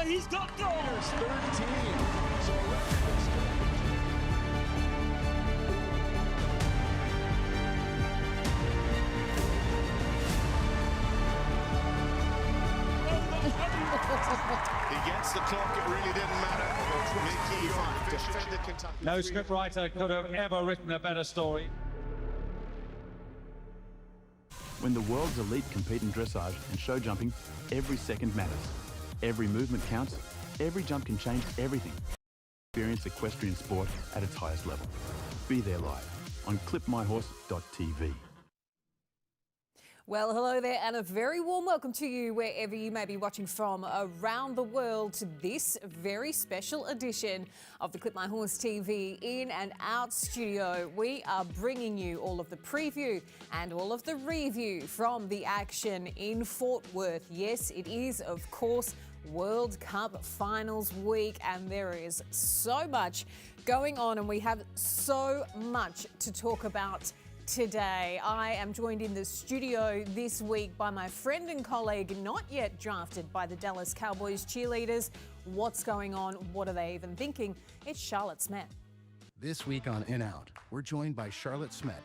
he's got gold. 13. Against the clock, it really didn't matter. Mickey, defend the Kentucky. No scriptwriter could have ever written a better story. When the world's elite compete in dressage and show jumping, every second matters. Every movement counts. Every jump can change everything. Experience equestrian sport at its highest level. Be there live on clipmyhorse.tv. Well, hello there and a very warm welcome to you wherever you may be watching from around the world to this very special edition of the Clip My Horse TV in and out studio. We are bringing you all of the preview and all of the review from the action in Fort Worth. Yes, it is, of course, World Cup Finals week and there is so much going on and we have so much to talk about today. I am joined in the studio this week by my friend and colleague, not yet drafted by the Dallas Cowboys cheerleaders. What's going on? What are they even thinking? It's Charlotte Smet. This week on In Out, we're joined by Charlotte Smet.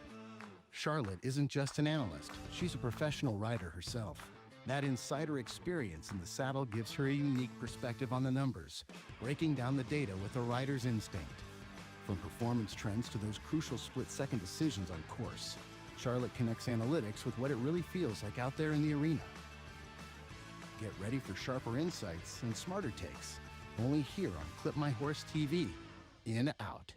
Charlotte isn't just an analyst, she's a professional rider herself. That insider experience in the saddle gives her a unique perspective on the numbers, breaking down the data with a rider's instinct. From performance trends to those crucial split-second decisions on course, Charlotte connects analytics with what it really feels like out there in the arena. Get ready for sharper insights and smarter takes, only here on Clip My Horse TV, In Out.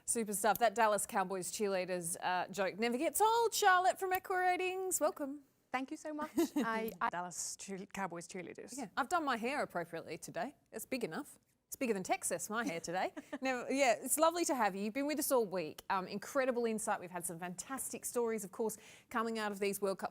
Super stuff. That Dallas Cowboys cheerleaders joke never gets old. Charlotte from Equa Ratings, welcome. Thank you so much. I Dallas Cowboys cheerleaders. Yeah, I've done my hair appropriately today. It's big enough. It's bigger than Texas, my hair today. Now, yeah, it's lovely to have you. You've been with us all week. Incredible insight. We've had some fantastic stories, of course, coming out of these World Cup.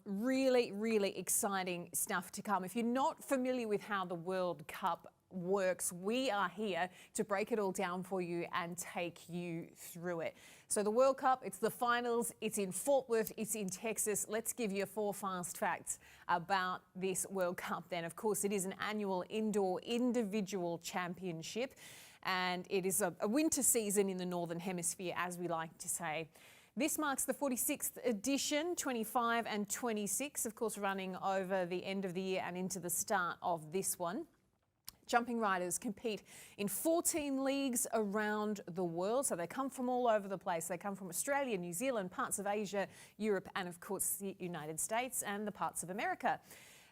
Really, really exciting stuff to come. If you're not familiar with how the World Cup works, we are here to break it all down for you and take you through it. So the World Cup, it's the finals, it's in Fort Worth, it's in Texas. Let's give you 4 fast facts about this World Cup then. Of course, it is an annual indoor individual championship and it is a winter season in the Northern Hemisphere, as we like to say. This marks the 46th edition, 25 and 26, of course, running over the end of the year and into the start of this one. Jumping riders compete in 14 leagues around the world, so they come from all over the place. They come from Australia, New Zealand, parts of Asia, Europe, and of course the United States and the parts of America.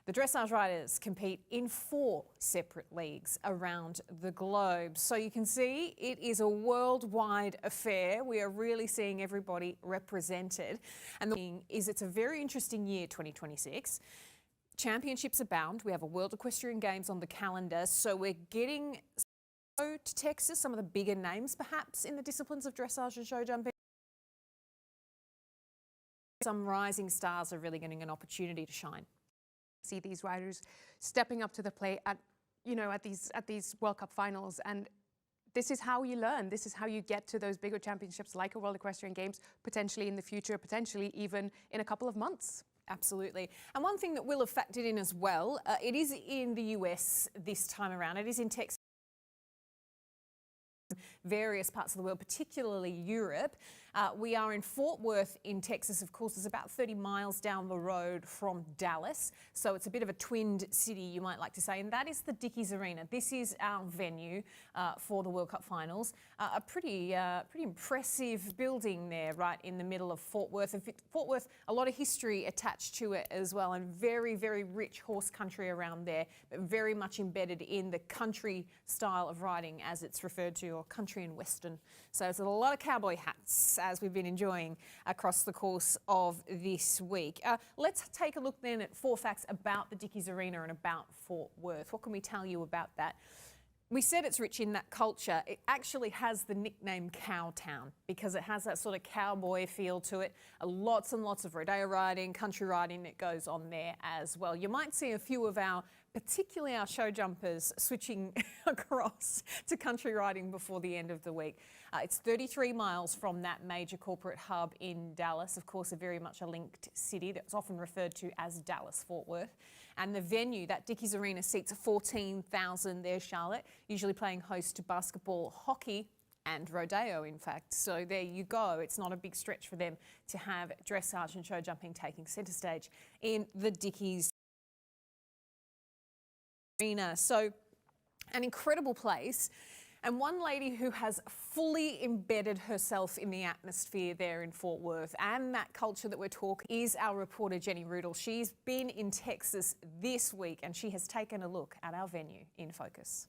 The dressage riders compete in 4 separate leagues around the globe. So you can see it is a worldwide affair. We are really seeing everybody represented. And the thing is, it's a very interesting year, 2026. Championships abound. We have a World Equestrian Games on the calendar, so we're getting to Texas, some of the bigger names perhaps in the disciplines of dressage and show jumping. Some rising stars are really getting an opportunity to shine. See these riders stepping up to the plate at these World Cup finals, and this is how you learn. This is how you get to those bigger championships like a World Equestrian Games, potentially in the future, potentially even in a couple of months. Absolutely. And one thing that will have factored in as well, it is in the US this time around. It is in Texas, various parts of the world, particularly Europe. We are in Fort Worth in Texas, of course. It's about 30 miles down the road from Dallas. So it's a bit of a twinned city, you might like to say. And that is the Dickies Arena. This is our venue for the World Cup Finals. A pretty impressive building there right in the middle of Fort Worth. And Fort Worth, a lot of history attached to it as well, and very, very rich horse country around there, but very much embedded in the country style of riding, as it's referred to, or country and western. So it's a lot of cowboy hats, as we've been enjoying across the course of this week. Let's take a look then at 4 facts about the Dickies Arena and about Fort Worth. What can we tell you about that? We said it's rich in that culture. It actually has the nickname Cowtown because it has that sort of cowboy feel to it. Lots and lots of rodeo riding, country riding that goes on there as well. You might see a few of particularly our show jumpers, switching across to country riding before the end of the week. It's 33 miles from that major corporate hub in Dallas, of course, very much a linked city that's often referred to as Dallas-Fort Worth. And the venue, that Dickies Arena, seats 14,000 there, Charlotte, usually playing host to basketball, hockey, and rodeo, in fact. So there you go. It's not a big stretch for them to have dressage and show jumping taking centre stage in the Dickies Arena. So an incredible place. And one lady who has fully embedded herself in the atmosphere there in Fort Worth and that culture that we're talking is our reporter Jenny Rudel. She's been in Texas this week and she has taken a look at our venue in focus.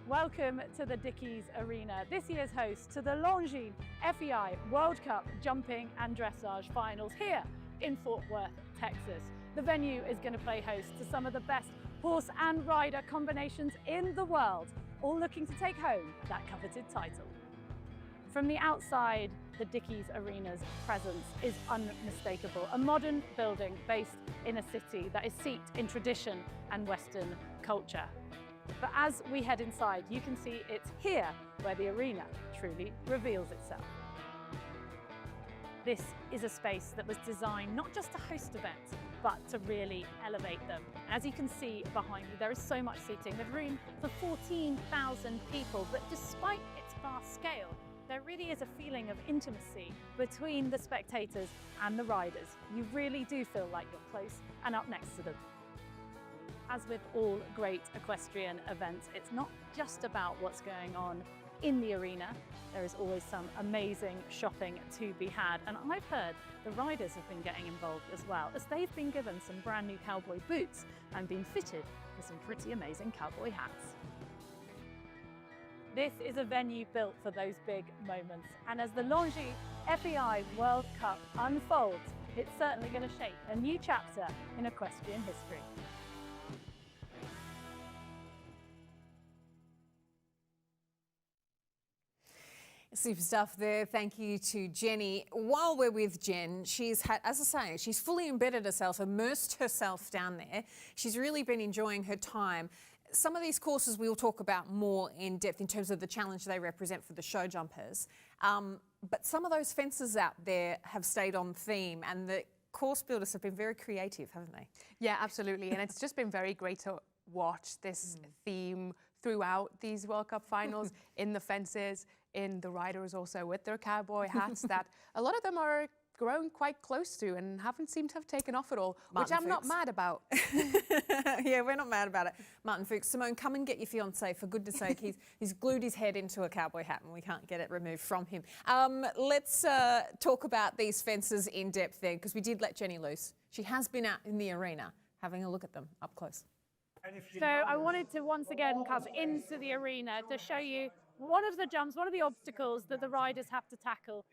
Welcome to the Dickies Arena, this year's host to the Longines FEI World Cup Jumping and Dressage Finals here in Fort Worth, Texas. The venue is going to play host to some of the best horse and rider combinations in the world, all looking to take home that coveted title. From the outside, the Dickies Arena's presence is unmistakable. A modern building based in a city that is steeped in tradition and Western culture. But as we head inside, you can see it's here where the arena truly reveals itself. This is a space that was designed not just to host events, but to really elevate them. As you can see behind me, there is so much seating. There's room for 14,000 people, but despite its vast scale, there really is a feeling of intimacy between the spectators and the riders. You really do feel like you're close and up next to them. As with all great equestrian events, it's not just about what's going on in the arena. There is always some amazing shopping to be had. And I've heard the riders have been getting involved as well, as they've been given some brand new cowboy boots and been fitted with some pretty amazing cowboy hats. This is a venue built for those big moments. And as the Longines FEI World Cup unfolds, it's certainly going to shape a new chapter in equestrian history. Super stuff there. Thank you to Jenny. While we're with Jen, she's had, as I say, she's fully embedded herself, immersed herself down there. She's really been enjoying her time. Some of these courses we'll talk about more in depth in terms of the challenge they represent for the show jumpers. But some of those fences out there have stayed on theme and the course builders have been very creative, haven't they? Yeah, absolutely. And it's just been very great to watch this theme throughout these World Cup finals, in the fences, in the riders also with their cowboy hats that a lot of them are grown quite close to and haven't seemed to have taken off at all, which I'm not mad about. Yeah, we're not mad about it. Martin Fuchs, Simone, come and get your fiancé, for goodness sake. He's glued his head into a cowboy hat and we can't get it removed from him. Let's talk about these fences in depth then, because we did let Jenny loose. She has been out in the arena having a look at them up close. So I wanted to once again come into the arena to show you one of the jumps, one of the obstacles that the riders have to tackle.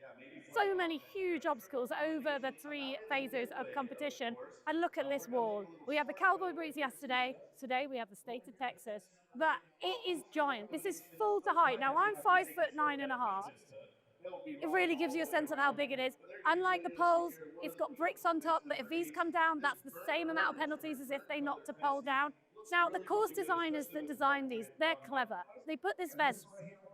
So many huge obstacles over the 3 phases of competition. And look at this wall. We had the cowboy boots yesterday. Today we have the state of Texas. But it is giant. This is full to height. Now I'm 5'9½". It really gives you a sense of how big it is. Unlike the poles, it's got bricks on top that if these come down, that's the same amount of penalties as if they knocked a pole down. Now, the course designers that designed these, they're clever. They put this vest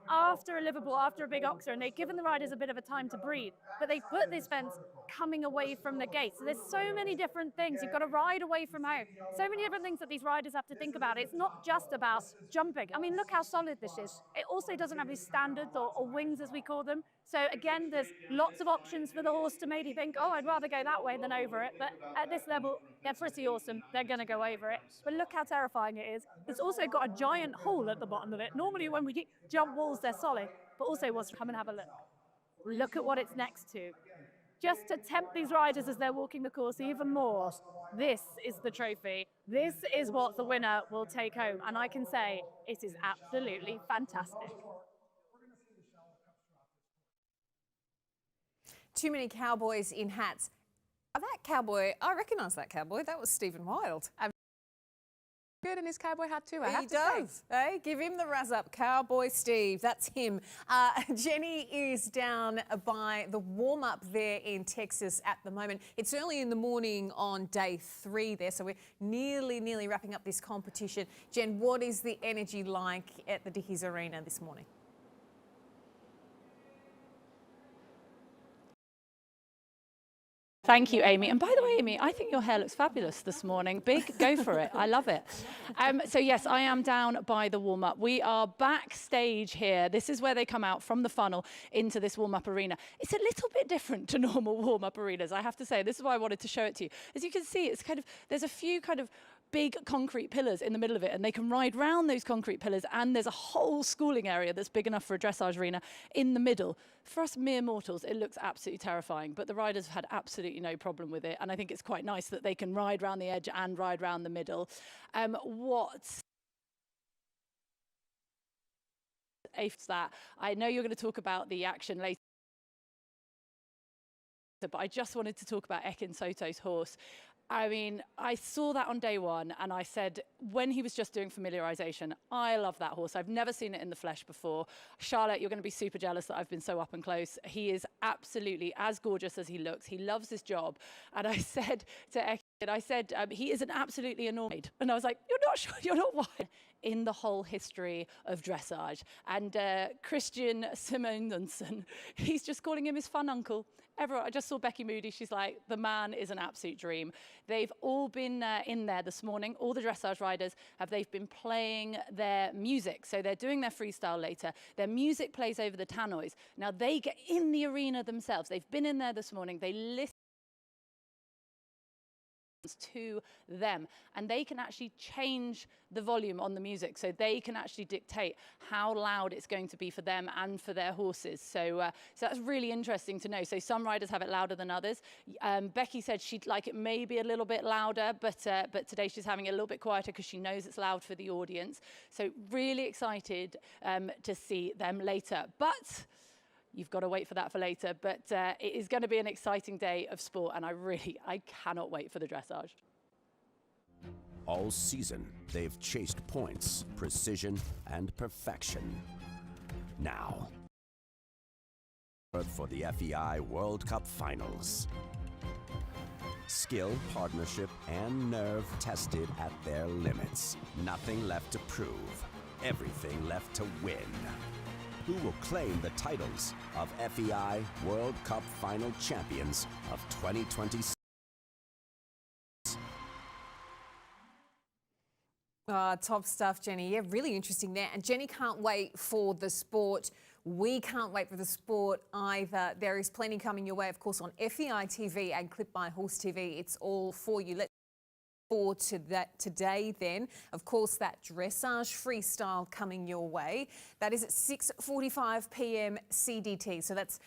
after a Liverpool, after a big oxer, and they've given the riders a bit of a time to breathe. But they put this fence coming away from the gate. So there's so many different things. You've got to ride away from home. So many different things that these riders have to think about. It's not just about jumping. I mean, look how solid this is. It also doesn't have these standards or wings, as we call them. So again, there's lots of options for the horse to maybe think, oh, I'd rather go that way than over it. But at this level, they're pretty awesome. They're going to go over it. But look how terrifying it is. It's also got a giant hole at the bottom of it. Normally, when we jump walls, they're solid. But also, come and have a look. Look at what it's next to. Just to tempt these riders as they're walking the course even more, this is the trophy. This is what the winner will take home. And I can say it is absolutely fantastic. Too many cowboys in hats. That cowboy, I recognise that cowboy. That was Stephen Wild. good in his cowboy hat too, I have He to does. say. Hey, give him the razz up. Cowboy Steve, that's him. Jenny is down by the warm-up there in Texas at the moment. It's early in the morning on day 3 there, so we're nearly wrapping up this competition. Jen, what is the energy like at the Dickies Arena this morning? Thank you, Amy. And by the way, Amy, I think your hair looks fabulous this morning. Big, go for it. I love it. So yes, I am down by the warm-up. We are backstage here. This is where they come out from the funnel into this warm-up arena. It's a little bit different to normal warm-up arenas, I have to say. This is why I wanted to show it to you. As you can see, it's kind of, there's a few kind of big concrete pillars in the middle of it, and they can ride round those concrete pillars, and there's a whole schooling area that's big enough for a dressage arena in the middle. For us mere mortals, it looks absolutely terrifying, but the riders have had absolutely no problem with it, and I think it's quite nice that they can ride round the edge and ride round the middle. That I know you're going to talk about the action later, but I just wanted to talk about Ekin Soto's horse. I mean, I saw that on day 1 and I said, when he was just doing familiarization, I love that horse. I've never seen it in the flesh before. Charlotte, you're going to be super jealous that I've been so up and close. He is absolutely as gorgeous as he looks. He loves his job. And I said to Ekin, he is an absolutely enormous. And I was like, you're not sure, you're not wide in the whole history of dressage. And Christian Simonsen, he's just calling him his fun uncle. I just saw Becky Moody. She's like, the man is an absolute dream. They've all been in there this morning. All the dressage riders they've been playing their music. So they're doing their freestyle later. Their music plays over the tannoys. Now they get in the arena themselves. They've been in there this morning. They listen to them, and they can actually change the volume on the music, so they can actually dictate how loud it's going to be for them and for their horses. So that's really interesting to know. So some riders have it louder than others. Becky said she'd like it maybe a little bit louder, but today she's having it a little bit quieter because she knows it's loud for the audience. So really excited to see them later. But you've got to wait for that for later, but it is going to be an exciting day of sport, and I cannot wait for the dressage. All season, they've chased points, precision, and perfection. Now, for the FEI World Cup Finals. Skill, partnership, and nerve tested at their limits. Nothing left to prove, everything left to win. Who will claim the titles of FEI World Cup Final Champions of 2026? Top stuff, Jenny. Yeah, really interesting there. And Jenny can't wait for the sport. We can't wait for the sport either. There is plenty coming your way, of course, on FEI TV and Clip by Horse TV. It's all for you. Let's forward to that today then. Of course, that dressage freestyle coming your way. That is at 6:45 p.m. CDT. So that's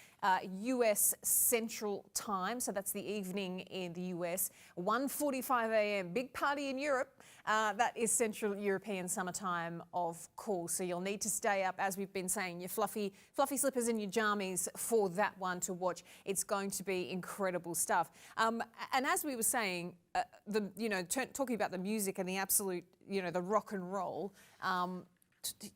US Central Time. So that's the evening in the US. 1:45 a.m. Big party in Europe. That is Central European summertime, of course. So you'll need to stay up, as we've been saying, your fluffy slippers and your jammies for that one to watch. It's going to be incredible stuff. And as we were saying, talking about the music and the absolute, the rock and roll,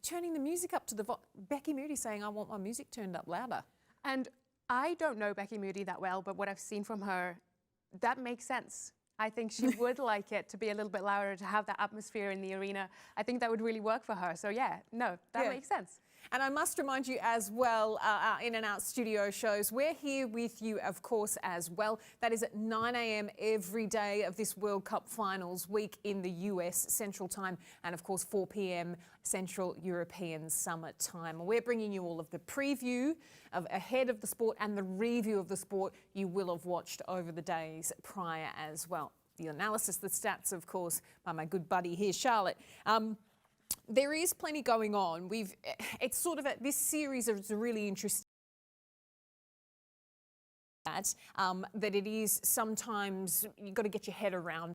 turning the music up to the Becky Moody saying, I want my music turned up louder. And I don't know Becky Moody that well, but what I've seen from her, that makes sense. I think she would like it to be a little bit louder, to have that atmosphere in the arena. I think that would really work for her. So yeah, no, that makes sense. And I must remind you as well, our In and Out studio shows, we're here with you, of course, as well. That is at 9 a.m. every day of this World Cup Finals week in the US Central Time, and of course 4 p.m. Central European Summer Time. We're bringing you all of the preview of ahead of the sport and the review of the sport you will have watched over the days prior as well. The analysis, the stats, of course, by my good buddy here, Charlotte. There is plenty going on. It's sort of this series is really interesting. That it is sometimes you've got to get your head around.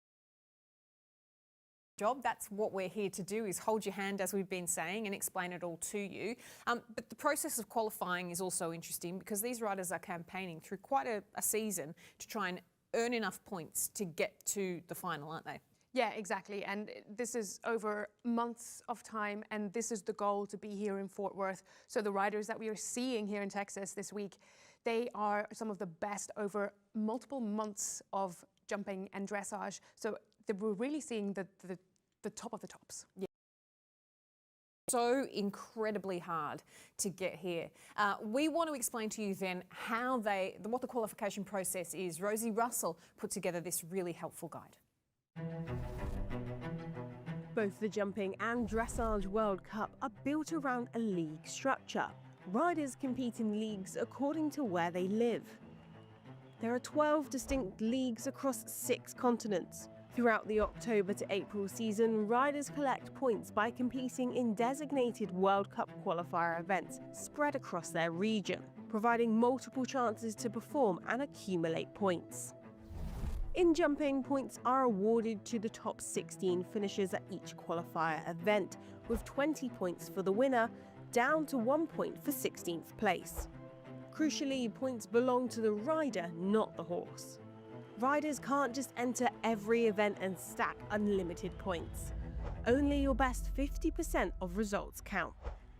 That's what we're here to do, is hold your hand, as we've been saying, and explain it all to you. But the process of qualifying is also interesting, because these riders are campaigning through quite a season to try and earn enough points to get to the final, aren't they? Yeah, exactly. And this is over months of time, and this is the goal, to be here in Fort Worth. So the riders that we are seeing here in Texas this week, they are some of the best over multiple months of jumping and dressage. So we're really seeing the top of the tops. Yeah. So incredibly hard to get here. We want to explain to you then what the qualification process is. Rosie Russell put together this really helpful guide. Both the Jumping and Dressage World Cup are built around a league structure. Riders compete in leagues according to where they live. There are 12 distinct leagues across 6 continents. Throughout the October to April season, riders collect points by competing in designated World Cup qualifier events spread across their region, providing multiple chances to perform and accumulate points. In jumping, points are awarded to the top 16 finishers at each qualifier event, with 20 points for the winner, down to 1 point for 16th place. Crucially, points belong to the rider, not the horse. Riders can't just enter every event and stack unlimited points. Only your best 50% of results count.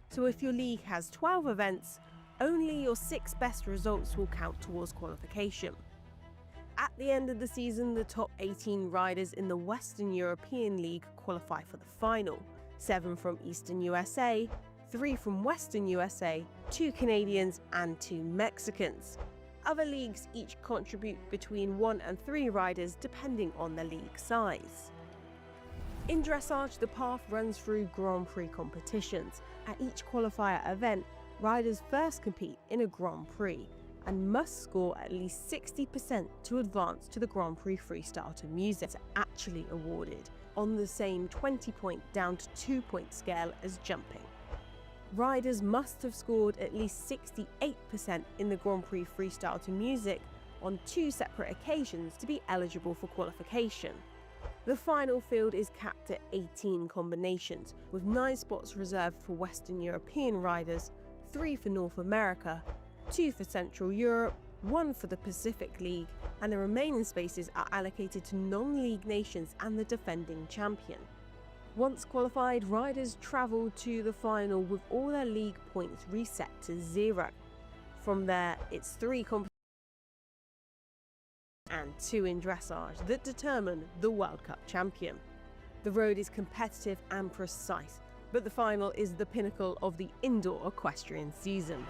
So if your league has 12 events, only your 6 best results will count towards qualification. At the end of the season, the top 18 riders in the Western European League qualify for the final. 7 from Eastern USA, 3 from Western USA, 2 Canadians and 2 Mexicans. Other leagues each contribute between 1 and 3 riders depending on the league size. In dressage, the path runs through Grand Prix competitions. At each qualifier event, riders first compete in a Grand Prix and must score at least 60% to advance to the Grand Prix Freestyle to music actually awarded, on the same 20-point down to 2-point scale as jumping. Riders must have scored at least 68% in the Grand Prix Freestyle to music on 2 separate occasions to be eligible for qualification. The final field is capped at 18 combinations, with 9 spots reserved for Western European riders, 3 for North America, 2 for Central Europe, 1 for the Pacific League, and the remaining spaces are allocated to non-league nations and the defending champion. Once qualified, riders travel to the final with all their league points reset to 0. From there, it's 3 competitions and 2 in dressage that determine the World Cup champion. The road is competitive and precise, but the final is the pinnacle of the indoor equestrian season.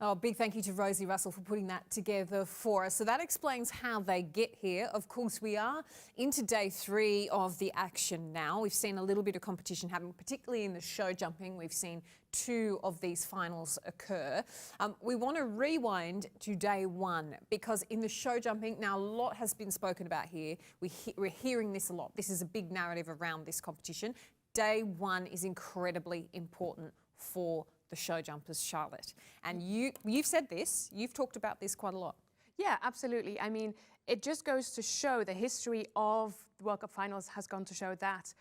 Oh, big thank you to Rosie Russell for putting that together for us. So that explains how they get here. Of course, we are into day 3 of the action now. We've seen a little bit of competition happen, particularly in the show jumping. We've seen 2 of these finals occur. We want to rewind to day 1 because in the show jumping, now a lot has been spoken about here. We're hearing this a lot. This is a big narrative around this competition. Day 1 is incredibly important for the show jumpers, Charlotte. And you've said this, you've talked about this quite a lot. Yeah, absolutely. I mean, it just goes to show the history of the World Cup finals has gone to show that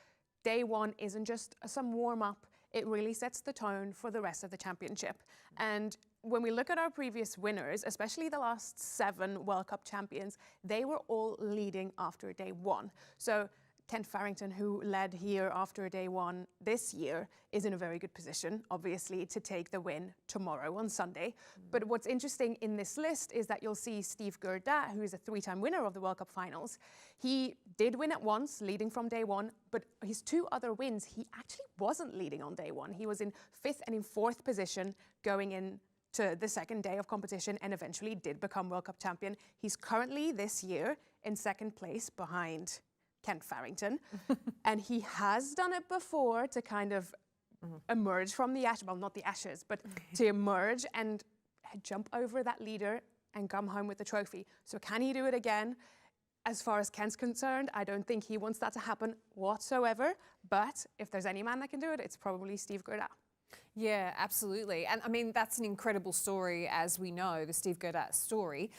day 1 isn't just some warm-up, it really sets the tone for the rest of the championship. And when we look at our previous winners, especially the last 7 World Cup champions, they were all leading after day 1. So Kent Farrington, who led here after day 1 this year, is in a very good position, obviously, to take the win tomorrow on Sunday. But what's interesting in this list is that you'll see Steve Gurdat, who is a 3-time winner of the World Cup finals. He did win at once, leading from day 1, but his 2 other wins, he actually wasn't leading on day 1. He was in 5th and in 4th position going in to the second day of competition and eventually did become World Cup champion. He's currently this year in 2nd place behind Kent Farrington, and he has done it before to kind of emerge from the ashes, well, not the ashes, but to emerge and jump over that leader and come home with the trophy. So can he do it again? As far as Kent's concerned, I don't think he wants that to happen whatsoever, but if there's any man that can do it, it's probably Steve Gurdat. Yeah, absolutely. And I mean, that's an incredible story, as we know, the Steve Gurdat story.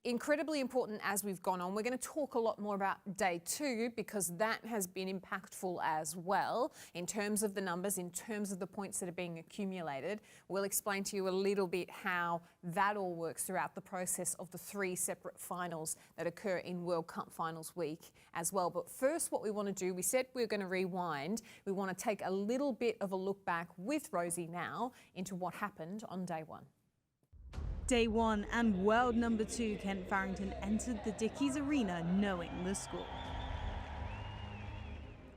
incredibly important as we've gone on. We're going to talk a lot more about day 2 because that has been impactful as well in terms of the numbers, in terms of the points that are being accumulated. We'll explain to you a little bit how that all works throughout the process of the 3 separate finals that occur in World Cup Finals week as well. But first, what we want to do, we said we were going to rewind. We want to take a little bit of a look back with Rosie now into what happened on day 1. Day 1 and world number 2 Kent Farrington entered the Dickies Arena knowing the score.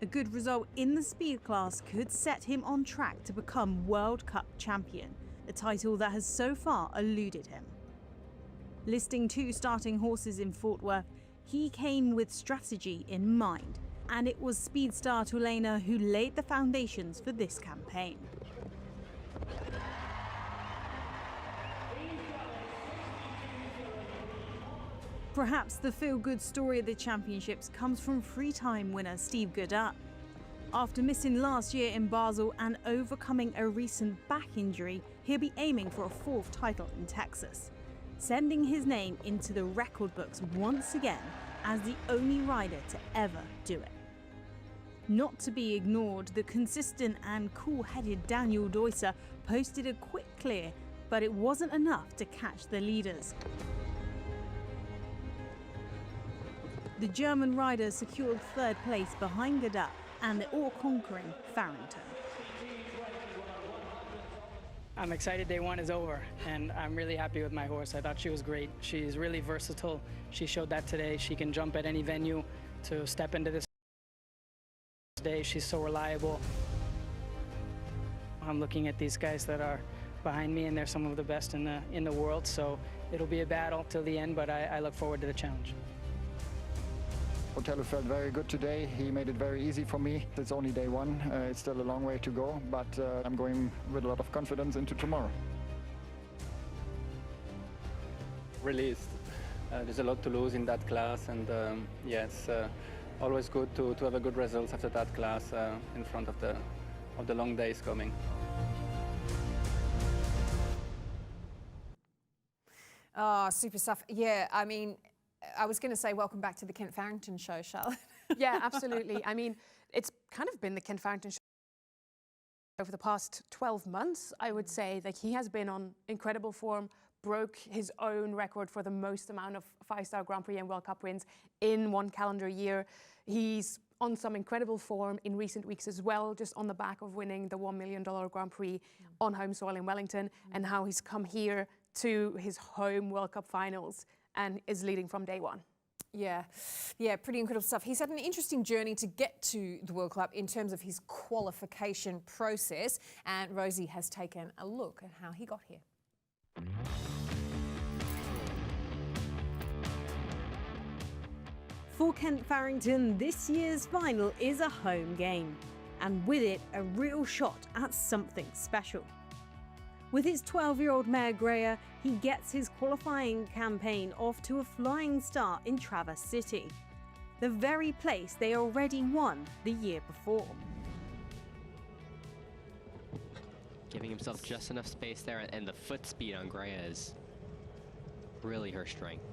A good result in the speed class could set him on track to become World Cup champion, a title that has so far eluded him. Listing 2 starting horses in Fort Worth, he came with strategy in mind, and it was speed star Tulena who laid the foundations for this campaign. Perhaps the feel-good story of the championships comes from three-time winner Steve Goddard. After missing last year in Basel and overcoming a recent back injury, he'll be aiming for a 4th title in Texas, sending his name into the record books once again as the only rider to ever do it. Not to be ignored, the consistent and cool-headed Daniel Deusser posted a quick clear, but it wasn't enough to catch the leaders. The German rider secured 3rd place behind Goddard and the all-conquering Farrington. I'm excited day 1 is over, and I'm really happy with my horse. I thought she was great. She's really versatile. She showed that today. She can jump at any venue to step into this day. She's so reliable. I'm looking at these guys that are behind me, and they're some of the best in the world, so it'll be a battle till the end, but I look forward to the challenge. Otello felt very good today. He made it very easy for me. It's only day 1. It's still a long way to go, but I'm going with a lot of confidence into tomorrow. Really, there's a lot to lose in that class, and yeah, it's always good to have a good results after that class in front of the long days coming. Oh, super stuff. Yeah, I mean, I was going to say welcome back to the Kent Farrington show, Charlotte. Yeah, absolutely. I mean, it's kind of been the Kent Farrington show over the past 12 months, I would say. Like, he has been on incredible form, broke his own record for the most amount of 5-star Grand Prix and World Cup wins in 1 calendar year. He's on some incredible form in recent weeks as well, just on the back of winning the $1 million Grand Prix on home soil in Wellington, and how he's come here to his home World Cup finals and is leading from day 1. Yeah, pretty incredible stuff. He's had an interesting journey to get to the World Cup in terms of his qualification process, and Rosie has taken a look at how he got here. For Kent Farrington, this year's final is a home game, and with it, a real shot at something special. With his 12-year-old mare Greya, he gets his qualifying campaign off to a flying start in Traverse City, the very place they already won the year before. Giving himself just enough space there, and the foot speed on Greya is really her strength.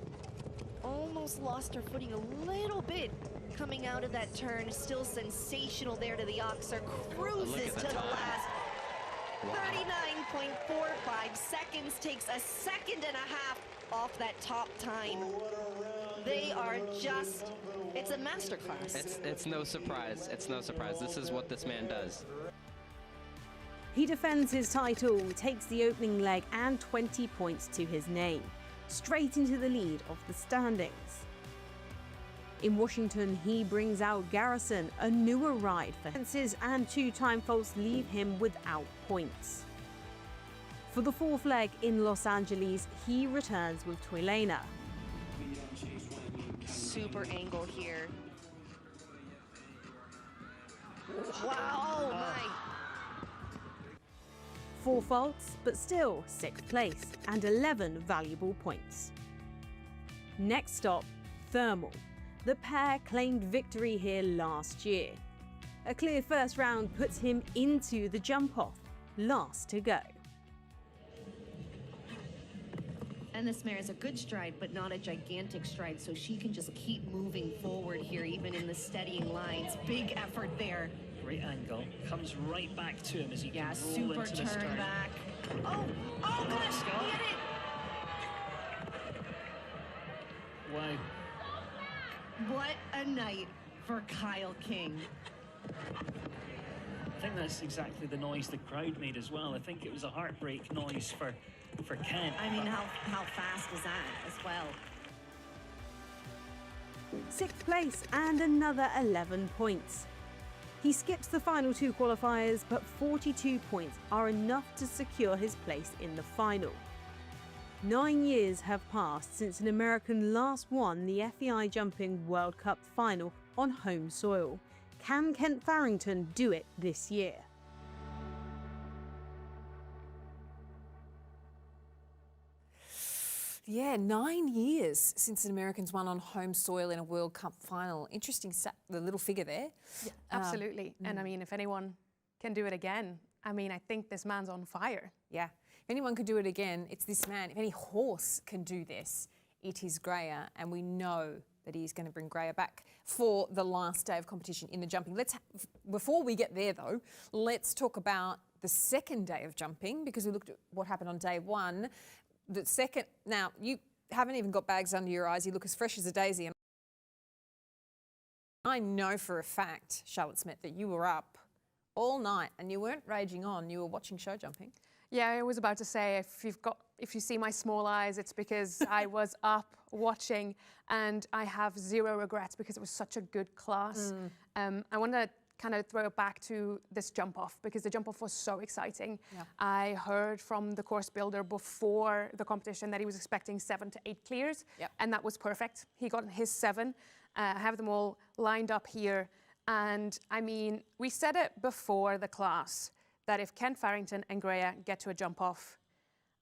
Almost lost her footing a little bit coming out of that turn. Still sensational there to the Oxer. Cruises to the last. 39.45 seconds, takes a second and a half off that top time. They are just, it's a masterclass. It's no surprise. It's no surprise. This is what this man does. He defends his title, takes the opening leg and 20 points to his name, straight into the lead of the standings. In Washington, he brings out Garrison, a newer ride for fences, and 2-time faults leave him without points. For the 4th leg in Los Angeles, he returns with Tulena. Super angle here. Wow, oh my. 4 faults, but still 6th place and 11 valuable points. Next stop, Thermal. The pair claimed victory here last year. A clear first round puts him into the jump-off, last to go. And this mare has a good stride, but not a gigantic stride, so she can just keep moving forward here, even in the steadying lines. Big effort there. Great angle. Comes right back to him as he can roll super into the turn stern. back. Oh gosh, he hit it. Wow. What a night for Kyle King. I think that's exactly the noise the crowd made as well. I think it was a heartbreak noise for Kent. I mean, how fast is that as well? 6th place and another 11 points. He skips the final 2 qualifiers, but 42 points are enough to secure his place in the final. 9 years have passed since an American last won the FEI Jumping World Cup final on home soil. Can Kent Farrington do it this year? Yeah, 9 years since an American's won on home soil in a World Cup final. Interesting, the little figure there. Yeah, absolutely. And I mean, if anyone can do it again, I mean, I think this man's on fire. Yeah, if anyone could do it again, it's this man. If any horse can do this, it is Greyer, and we know that he's going to bring Greyer back for the last day of competition in the jumping. Before we get there though, let's talk about the second day of jumping, because we looked at what happened on day 1. The second, now you haven't even got bags under your eyes, you look as fresh as a daisy. And I know for a fact, Charlotte Smith, that you were up all night and you weren't raging on, you were watching show jumping. Yeah, I was about to say, if you see my small eyes, it's because I was up watching, and I have zero regrets because it was such a good class. I want to kind of throw it back to this jump off, because the jump off was so exciting. Yeah. I heard from the course builder before the competition that he was expecting 7 to 8 clears, and that was perfect. He got his 7. I have them all lined up here. And I mean, we said it before the class that if Kent Farrington and Greyer get to a jump off,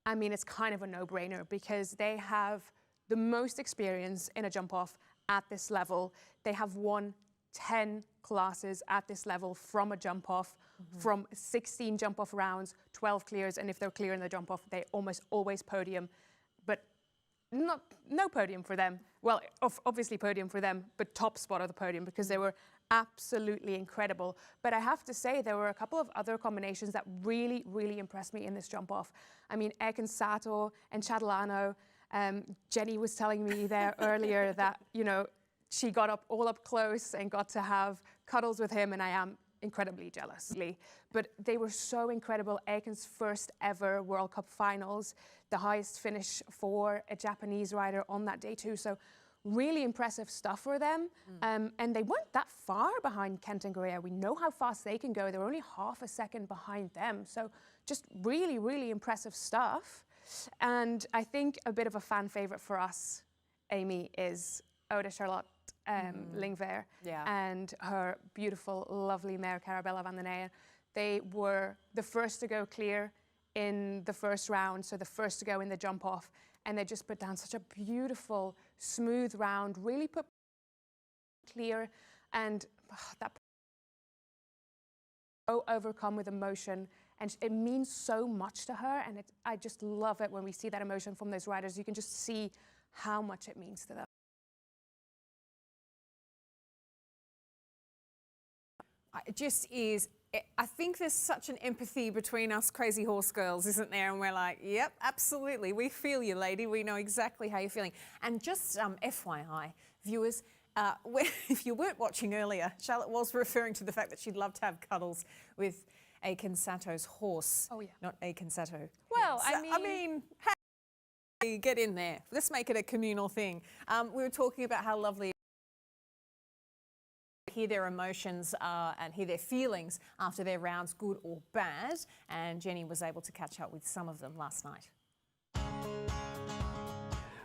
I mean, it's kind of a no-brainer, because they have the most experience in a jump off at this level. They have won 10 classes at this level from a jump off, from 16 jump off rounds, 12 clears, and if they're clear in the jump off, they almost always podium, but no podium for them. Well, obviously podium for them, but top spot of the podium, because they were absolutely incredible. But I have to say, there were a couple of other combinations that really, really impressed me in this jump off. I mean, Ekin Sato and Chadlano, Jenny was telling me there earlier that, you know, she got all up close and got to have cuddles with him, and I am incredibly jealous. But they were so incredible. Ekin's first ever World Cup finals, the highest finish for a Japanese rider on that day too. So really impressive stuff for them. And they weren't that far behind Kent and Greyer. We know how fast they can go. They're only half a second behind them. So just really, really impressive stuff. And I think a bit of a fan favorite for us, Amy, is Oda Charlotte Lingver and her beautiful, lovely mare Carabella van den Eyen. They were the first to go clear in the first round, so the first to go in the jump off, and they just put down such a beautiful, smooth round, really put clear, and that so overcome with emotion, and it means so much to her, and I just love it when we see that emotion from those riders. You can just see how much it means to them. It just is, I think there's such an empathy between us crazy horse girls, isn't there? And we're like, yep, absolutely. We feel you, lady. We know exactly how you're feeling. And just FYI, viewers, if you weren't watching earlier, Charlotte was referring to the fact that she'd love to have cuddles with Ekin Sato's horse. Oh, yeah. Not Ekin Sato. Well, so, I mean, hey, get in there. Let's make it a communal thing. We were talking about how lovely hear their emotions and hear their feelings after their rounds, good or bad, and Jenny was able to catch up with some of them last night.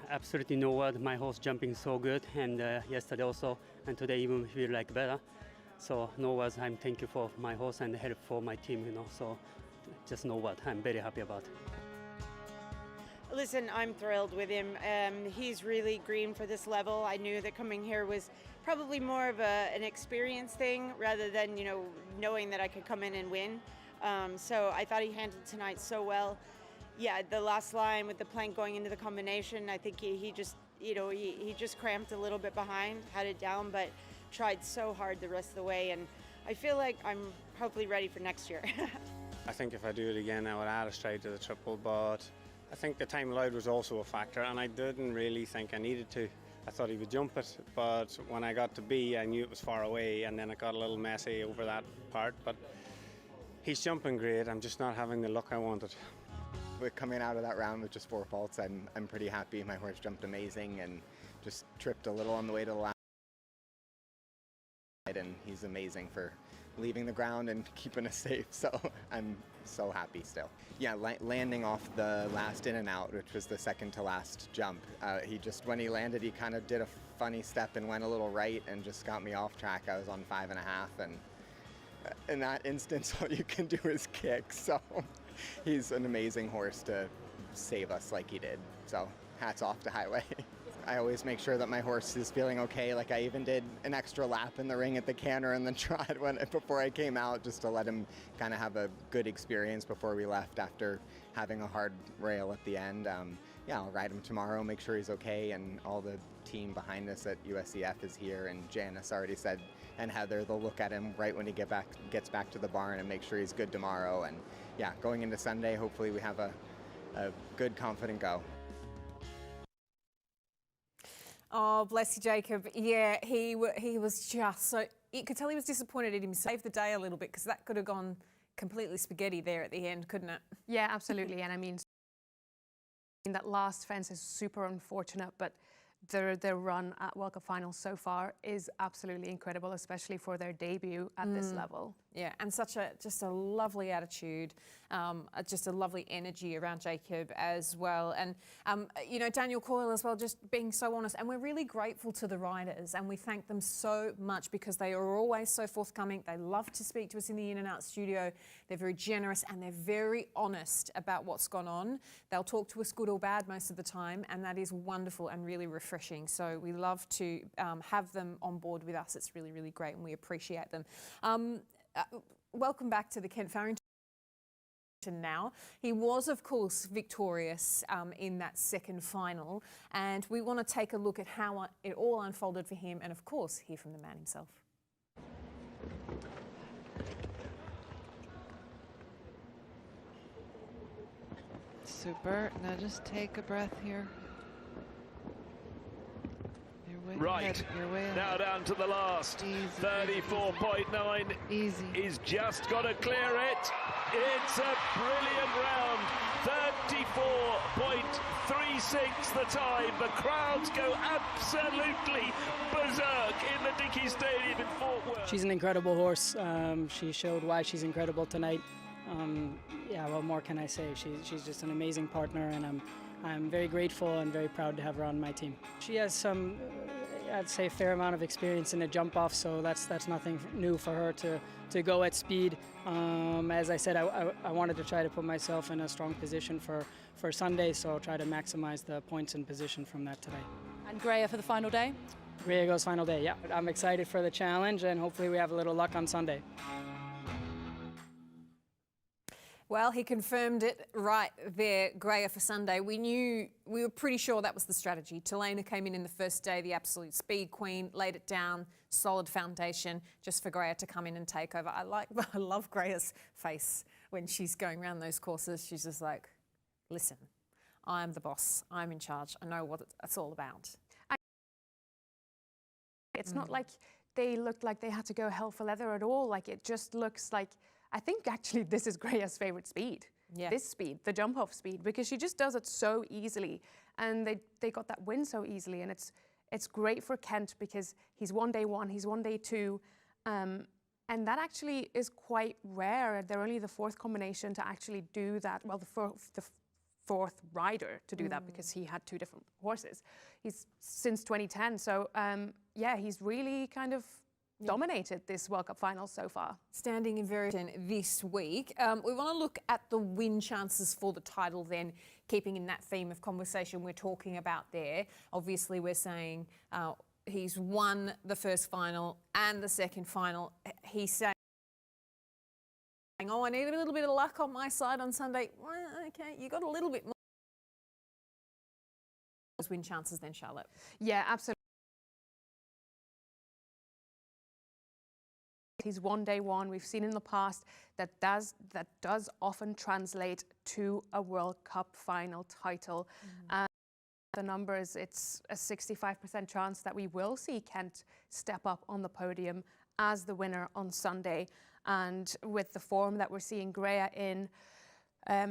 Absolutely no word. My horse jumping so good, and yesterday also, and today even feel like better. So no words. I'm thankful for my horse and help for my team, you know. So just no word. I'm very happy about it. Listen, I'm thrilled with him. He's really green for this level. I knew that coming here was probably more of an experience thing rather than, you know, knowing that I could come in and win. So I thought he handled tonight so well. yeah, the last line with the plank going into the combination, I think he just, you know, he just cramped a little bit behind, had it down, but tried so hard the rest of the way. And I feel like I'm hopefully ready for next year. I think if I do it again, I would add a stride to the triple, but I think the time allowed was also a factor, and I didn't really think I needed to. I thought he would jump it, but when I got to B, I knew it was far away, and then it got a little messy over that part. But he's jumping great. I'm just not having the luck I wanted. With coming out of that round with just 4 faults, I'm pretty happy. My horse jumped amazing and just tripped a little on the way to the last. And he's amazing for leaving the ground and keeping us safe, so I'm so happy still. Yeah, landing off the last in and out, which was the second to last jump, he just, when he landed, he kind of did a funny step and went a little right and just got me off track. I was on 5.5, and in that instance, all you can do is kick, so he's an amazing horse to save us like he did, so hats off to Highway. I always make sure that my horse is feeling okay. Like I even did an extra lap in the ring at the canter and then tried before I came out, just to let him kind of have a good experience before we left after having a hard rail at the end. Yeah, I'll ride him tomorrow, make sure he's okay, and all the team behind us at USCF is here, and Janice already said, and Heather, they'll look at him right when he gets back to the barn and make sure he's good tomorrow. And yeah, going into Sunday, hopefully we have a good, confident go. Oh, bless you, Jacob. Yeah, he was just so... You could tell he was disappointed in him. Saved the day a little bit, because that could have gone completely spaghetti there at the end, couldn't it? Yeah, absolutely. And I mean, that last fence is super unfortunate, but their run at World Cup finals so far is absolutely incredible, especially for their debut at this level. Yeah, and just a lovely attitude, just a lovely energy around Jacob as well. And, you know, Daniel Coyle as well, just being so honest. And we're really grateful to the riders, and we thank them so much because they are always so forthcoming. They love to speak to us in the In and Out studio. They're very generous and they're very honest about what's gone on. They'll talk to us good or bad most of the time, and that is wonderful and really refreshing. So we love to have them on board with us. It's really, really great, and we appreciate them. Welcome back to the Kent Farrington now. He was, of course, victorious in that second final, and we want to take a look at how it all unfolded for him and, of course, hear from the man himself. Super. Now just take a breath here. Right, now down to the last. 34.9. Easy. He's just got to clear it. It's a brilliant round. 34.36 the time. The crowds go absolutely berserk in the Dickey Stadium in Fort Worth. She's an incredible horse. She showed why she's incredible tonight. Yeah, what more can I say? She's just an amazing partner, and I'm very grateful and very proud to have her on my team. She has some, I'd say, a fair amount of experience in the jump off, so that's nothing new for her to go at speed. As I said, I wanted to try to put myself in a strong position for Sunday, so I'll try to maximize the points and position from that today. And Greya for the final day? Greya goes final day, yeah. I'm excited for the challenge, and hopefully we have a little luck on Sunday. Well, he confirmed it right there, Greya for Sunday. We were pretty sure that was the strategy. Talena came in the first day, the absolute speed queen, laid it down, solid foundation, just for Greya to come in and take over. I love Greya's face when she's going around those courses. She's just like, listen, I'm the boss, I'm in charge, I know what it's all about. It's not like they looked like they had to go hell for leather at all. Like, it just looks like, I think actually this is Greya's favorite speed. Yeah. This speed, the jump off speed, because she just does it so easily, and they got that win so easily, and it's great for Kent because he's won day one, he's won day two, and that actually is quite rare. They're only the fourth combination to actually do that. Well, the fourth rider to do that, because he had two different horses. He's since 2010, so yeah, he's really kind of dominated this World Cup final so far. Standing in Farrington this week. We want to look at the win chances for the title then, keeping in that theme of conversation we're talking about there. Obviously, we're saying he's won the first final and the second final. He's saying saying, oh, I need a little bit of luck on my side on Sunday. Well, okay, you got a little bit more win chances than Charlotte. Yeah, absolutely. He's won day one. We've seen in the past that does often translate to a World Cup final title. And the numbers, it's a 65% chance that we will see Kent step up on the podium as the winner on Sunday. And with the form that we're seeing Greya in,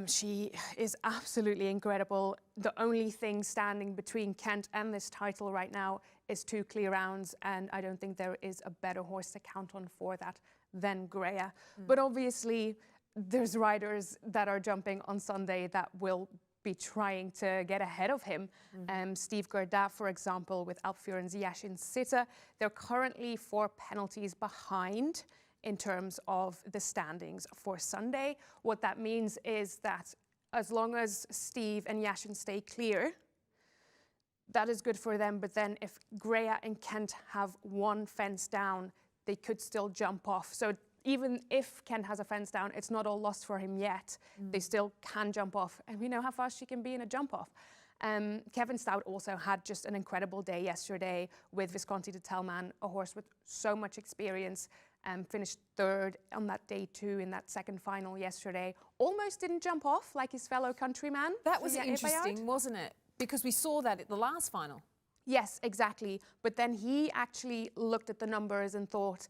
she is absolutely incredible. The only thing standing between Kent and this title right now is 2 clear rounds, and I don't think there is a better horse to count on for that than Greya. But obviously, there's riders that are jumping on Sunday that will be trying to get ahead of him. Steve Gerda, for example, with Alpfuren's Yashin Sitter, they're currently 4 penalties behind in terms of the standings for Sunday. What that means is that as long as Steve and Yashin stay clear, that is good for them. But then if Greya and Kent have 1 fence down, they could still jump off. So even if Kent has a fence down, it's not all lost for him yet. They still can jump off. And we know how fast she can be in a jump off. Kevin Stout also had just an incredible day yesterday with Visconti de Telman, a horse with so much experience. Finished 3rd on that day 2 in that second final yesterday. Almost didn't jump off like his fellow countryman. That was interesting, wasn't it? Because we saw that at the last final. Yes, exactly. But then he actually looked at the numbers and thought,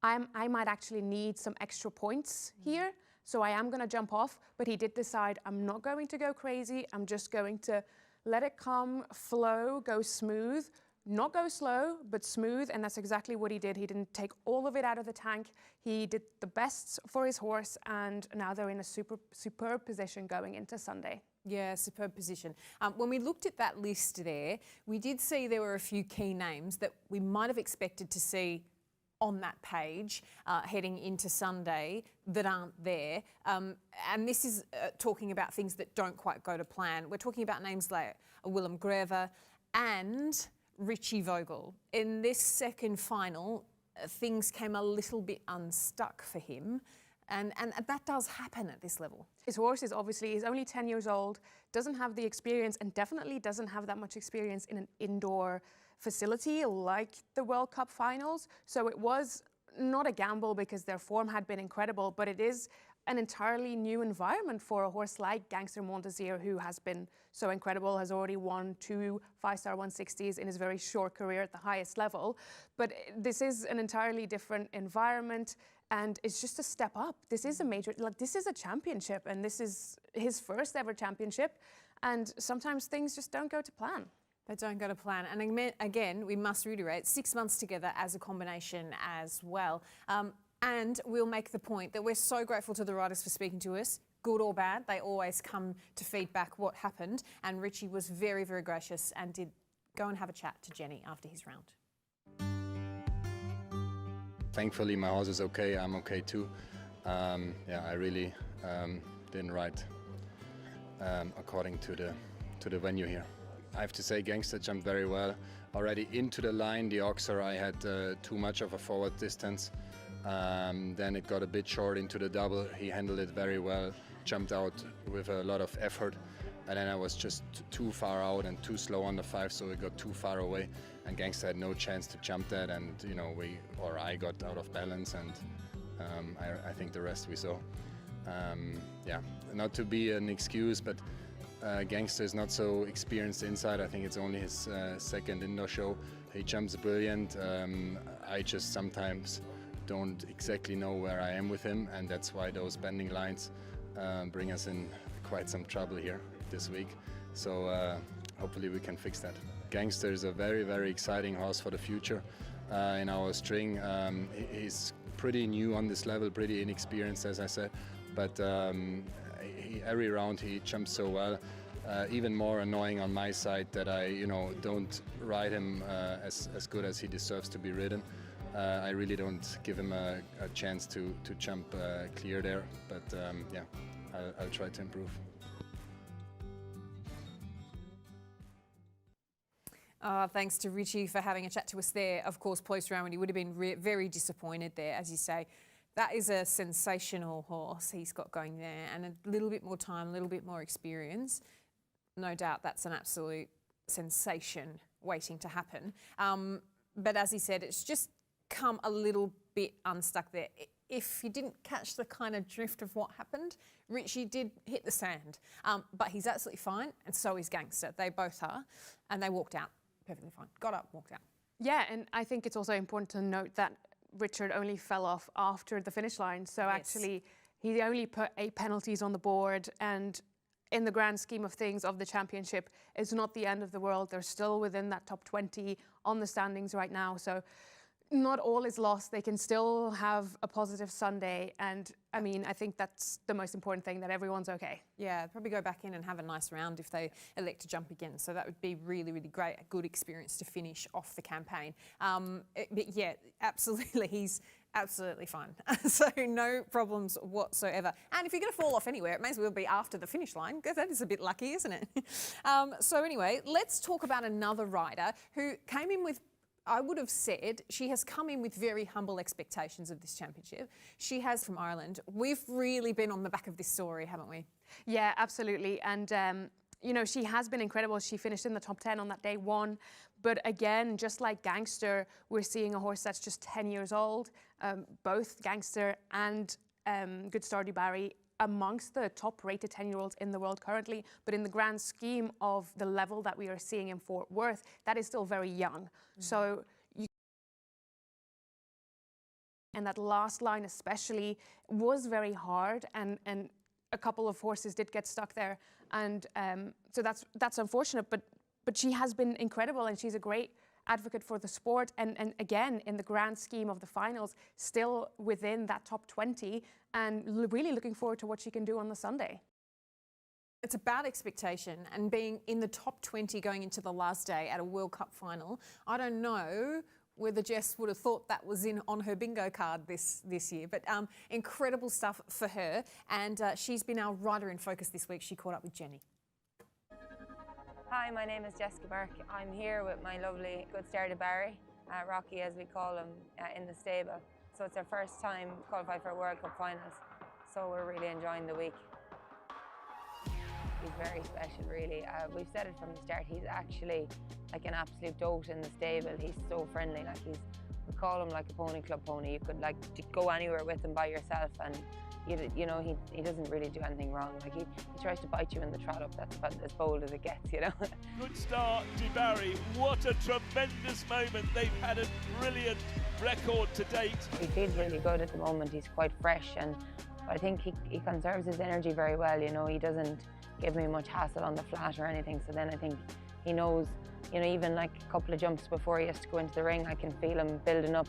I might actually need some extra points here, so I am going to jump off. But he did decide, I'm not going to go crazy. I'm just going to let it come, flow, go smooth. Not go slow, but smooth, and that's exactly what he did. He didn't take all of it out of the tank. He did the best for his horse, and now they're in a superb position going into Sunday. Yeah, superb position. When we looked at that list there, we did see there were a few key names that we might have expected to see on that page heading into Sunday that aren't there. And this is talking about things that don't quite go to plan. We're talking about names like Willem Greve and Richie Vogel. In this second final, things came a little bit unstuck for him. And that does happen at this level. His horse is obviously, he's only 10 years old, doesn't have the experience, and definitely doesn't have that much experience in an indoor facility like the World Cup finals. So it was not a gamble because their form had been incredible, but it is an entirely new environment for a horse like Gangster Montezir, who has been so incredible, has already won 2 5-star 160s in his very short career at the highest level. But this is an entirely different environment, and it's just a step up. This is a major, like this is a championship, and this is his first ever championship. And sometimes things just don't go to plan. They don't go to plan. And again, we must reiterate, 6 months together as a combination as well. And we'll make the point that we're so grateful to the riders for speaking to us, good or bad. They always come to feedback what happened. And Richie was very, very gracious and did go and have a chat to Jenny after his round. Thankfully, my horse is okay. I'm okay too. Yeah, I really didn't ride according to the venue here. I have to say, Gangster jumped very well. Already into the line, the Oxer, I had too much of a forward distance. Then it got a bit short into the double. He handled it very well, jumped out with a lot of effort. And then I was just too far out and too slow on the 5, so it got too far away. And Gangster had no chance to jump that, and you know, I got out of balance, and I think the rest we saw. Yeah, not to be an excuse, but Gangster is not so experienced inside. I think it's only his second indoor show. He jumps brilliant. I just sometimes don't exactly know where I am with him, and that's why those bending lines bring us in quite some trouble here this week. So hopefully we can fix that. Gangster is a very, very exciting horse for the future in our string. He's pretty new on this level, pretty inexperienced, as I said, but every round he jumps so well. Even more annoying on my side that I, don't ride him as good as he deserves to be ridden. I really don't give him a chance to jump clear there, but yeah, I'll try to improve. Thanks to Richie for having a chat to us there. Of course, post-round, he would have been very disappointed there, as you say. That is a sensational horse he's got going there, and a little bit more time, a little bit more experience. No doubt that's an absolute sensation waiting to happen. But as he said, it's just come a little bit unstuck there. If you didn't catch the kind of drift of what happened, Richie did hit the sand. But he's absolutely fine, and so is Gangster. They both are. And they walked out perfectly fine. Got up, walked out. Yeah, and I think it's also important to note that Richard only fell off after the finish line. So actually, he only put 8 penalties on the board, and in the grand scheme of things of the championship, it's not the end of the world. They're still within that top 20 on the standings right now. So not all is lost. They can still have a positive Sunday. And I mean, I think that's the most important thing, that everyone's okay. Yeah, probably go back in and have a nice round if they elect to jump again. So that would be really, really great. A good experience to finish off the campaign. But yeah, absolutely, he's absolutely fine. So no problems whatsoever. And if you're going to fall off anywhere, it may as well be after the finish line, because that is a bit lucky, isn't it? So anyway, let's talk about another rider who came in with, I would have said, she has come in with very humble expectations of this championship. She has, from Ireland. We've really been on the back of this story, haven't we? Yeah, absolutely. And, you know, she has been incredible. She finished in the top 10 on that day 1. But again, just like Gangster, we're seeing a horse that's just 10 years old. Both Gangster and Good Star Du Barry amongst the top-rated 10-year-olds in the world currently, but in the grand scheme of the level that we are seeing in Fort Worth, that is still very young. So and that last line especially was very hard, and a couple of horses did get stuck there, and so that's unfortunate, but she has been incredible, and she's a great advocate for the sport, and again, in the grand scheme of the finals, still within that top 20, and really looking forward to what she can do on the Sunday. It's about expectation and being in the top 20 going into the last day at a World Cup final. I don't know whether Jess would have thought that was on her bingo card this year, but incredible stuff for her, and she's been our rider in focus this week. She caught up with Jenny. Hi, my name is Jessica Burke. I'm here with my lovely Good Star Du Barry, Rocky as we call him, in the stable. So it's our first time qualified for World Cup finals, so we're really enjoying the week. He's very special, really. We've said it from the start, he's actually like an absolute dote in the stable. He's so friendly, like we call him like a pony club pony. You could like go anywhere with him by yourself, and you know, he doesn't really do anything wrong. Like he tries to bite you in the trot up. That's about as bold as it gets, you know. Good start, Du Barry. What a tremendous moment. They've had a brilliant record to date. He feels really good at the moment. He's quite fresh, and I think he conserves his energy very well. You know, he doesn't give me much hassle on the flat or anything. So then I think he knows, you know, even like a couple of jumps before he has to go into the ring, I can feel him building up.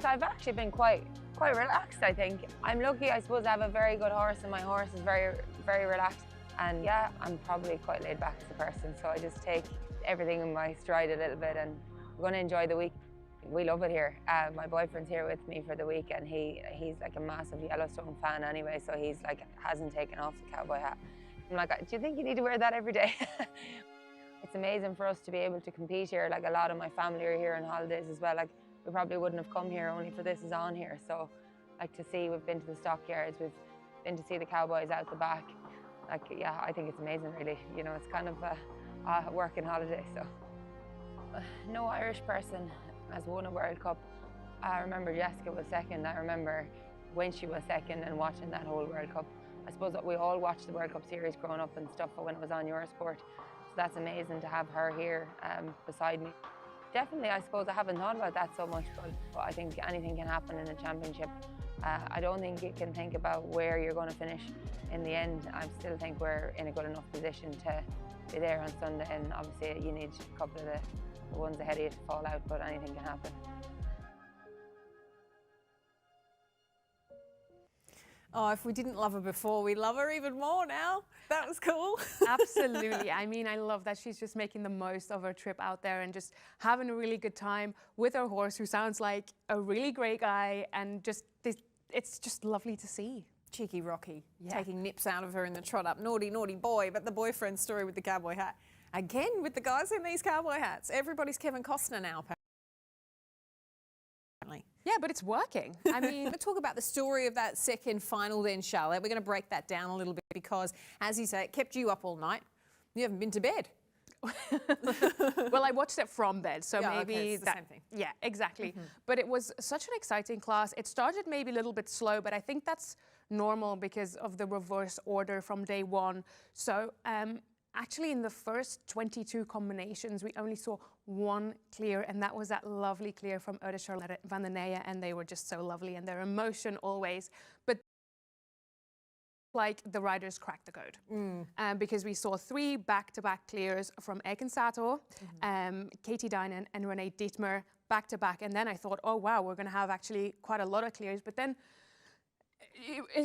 So I've actually been quite relaxed, I think. I'm lucky, I suppose, I have a very good horse, and my horse is very, very relaxed. And yeah, I'm probably quite laid back as a person, so I just take everything in my stride a little bit, and we're going to enjoy the week. We love it here. My boyfriend's here with me for the week, and he's like a massive Yellowstone fan anyway, so he's like hasn't taken off the cowboy hat. I'm like, do you think you need to wear that every day? It's amazing for us to be able to compete here. Like, a lot of my family are here on holidays as well. Like, we probably wouldn't have come here only for this is on here. So, like, to see, we've been to the stockyards, we've been to see the cowboys out the back. Like, yeah, I think it's amazing, really. You know, it's kind of a working holiday, so. No Irish person has won a World Cup. I remember Jessica was second. I remember when she was second and watching that whole World Cup. I suppose that we all watched the World Cup series growing up and stuff when it was on Eurosport. So that's amazing to have her here beside me. Definitely, I suppose I haven't thought about that so much, but I think anything can happen in a championship. I don't think you can think about where you're going to finish in the end. I still think we're in a good enough position to be there on Sunday, and obviously you need a couple of the ones ahead of you to fall out, but anything can happen. Oh, if we didn't love her before, we love her even more now. That was cool. Absolutely. I mean, I love that she's just making the most of her trip out there and just having a really good time with her horse, who sounds like a really great guy, and just it's just lovely to see. Cheeky Rocky, taking nips out of her in the trot up. Naughty, naughty boy, but the boyfriend story with the cowboy hat. Again, with the guys in these cowboy hats. Everybody's Kevin Costner now, apparently. Yeah, but it's working. I mean, let's talk about the story of that second final then, Charlotte. We're going to break that down a little bit because, as you say, it kept you up all night. You haven't been to bed. Well, I watched it from bed, so Yeah, maybe okay, it's the same thing. Yeah, exactly. But it was such an exciting class. It started maybe a little bit slow, but I think that's normal because of the reverse order from day one. So actually in the first 22 combinations, we only saw one clear, and that was that lovely clear from Ode Charlotte van der Neyen, and they were just so lovely, and their emotion always. But like the riders cracked the code because we saw 3 back-to-back clears from Eken Sato, Katie Dynan and Renee Dietmer back-to-back. And then I thought, oh, wow, we're going to have actually quite a lot of clears. But then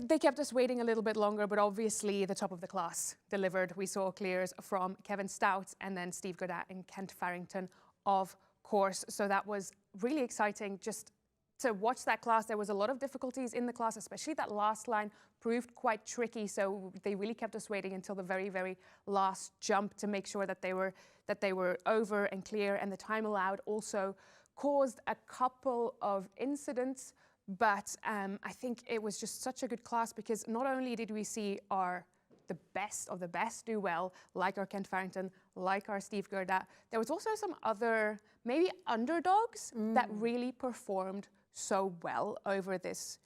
they kept us waiting a little bit longer, but obviously the top of the class delivered. We saw clears from Kevin Stout and then Steve Goddard and Kent Farrington, of course. So that was really exciting just to watch that class. There was a lot of difficulties in the class, especially that last line proved quite tricky. So they really kept us waiting until the very, very last jump to make sure that they were over and clear. And the time allowed also caused a couple of incidents. But I think it was just such a good class because not only did we see the best of the best do well, like our Kent Farrington, like our Steve Goddard, there was also some other maybe underdogs that really performed so well over this,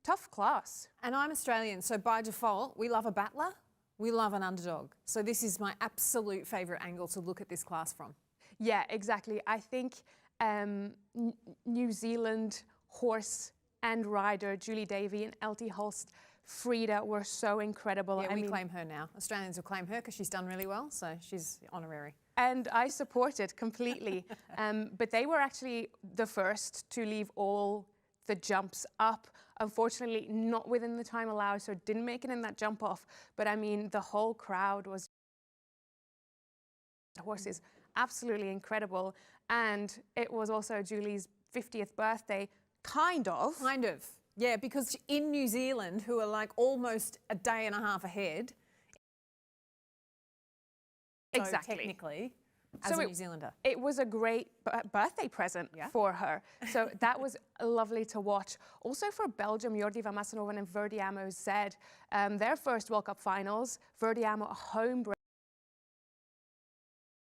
tough class. And I'm Australian, so by default, we love a battler, we love an underdog. So this is my absolute favourite angle to look at this class from. Yeah, exactly. I think New Zealand horse and rider Julie Davey and Elty Holst Frida were so incredible. Yeah, we claim her now. Australians will claim her because she's done really well, so she's honorary. And I support it completely. But they were actually the first to leave all the jumps up. Unfortunately, not within the time allowed, so didn't make it in that jump off. But I mean, the whole crowd was the horses absolutely incredible. And it was also Julie's 50th birthday, kind of. Kind of. Yeah, because in New Zealand, who are like almost a day and a half ahead, exactly. Technically, as a New Zealander. It was a great birthday present for her. So that was lovely to watch. Also for Belgium, Jordi van Massenhoven and Verdiamo Z, their first World Cup finals, Verdiamo a home break.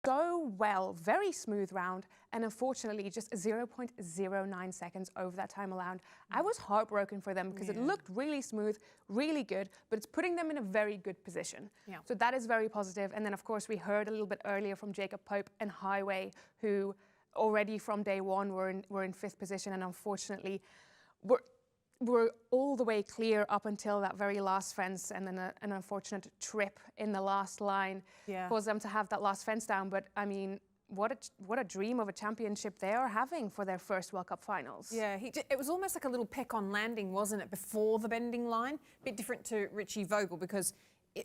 So well, very smooth round, and unfortunately just 0.09 seconds over that time allowed. I was heartbroken for them because it looked really smooth, really good, but it's putting them in a very good position. Yeah. So that is very positive. And then of course we heard a little bit earlier from Jacob Pope and Highway, who already from day one were in 5th position, and unfortunately were all the way clear up until that very last fence, and then an unfortunate trip in the last line caused them to have that last fence down. But I mean, what a dream of a championship they are having for their first World Cup finals. Yeah, it was almost like a little peck on landing, wasn't it, before the bending line? A bit different to Richie Vogel because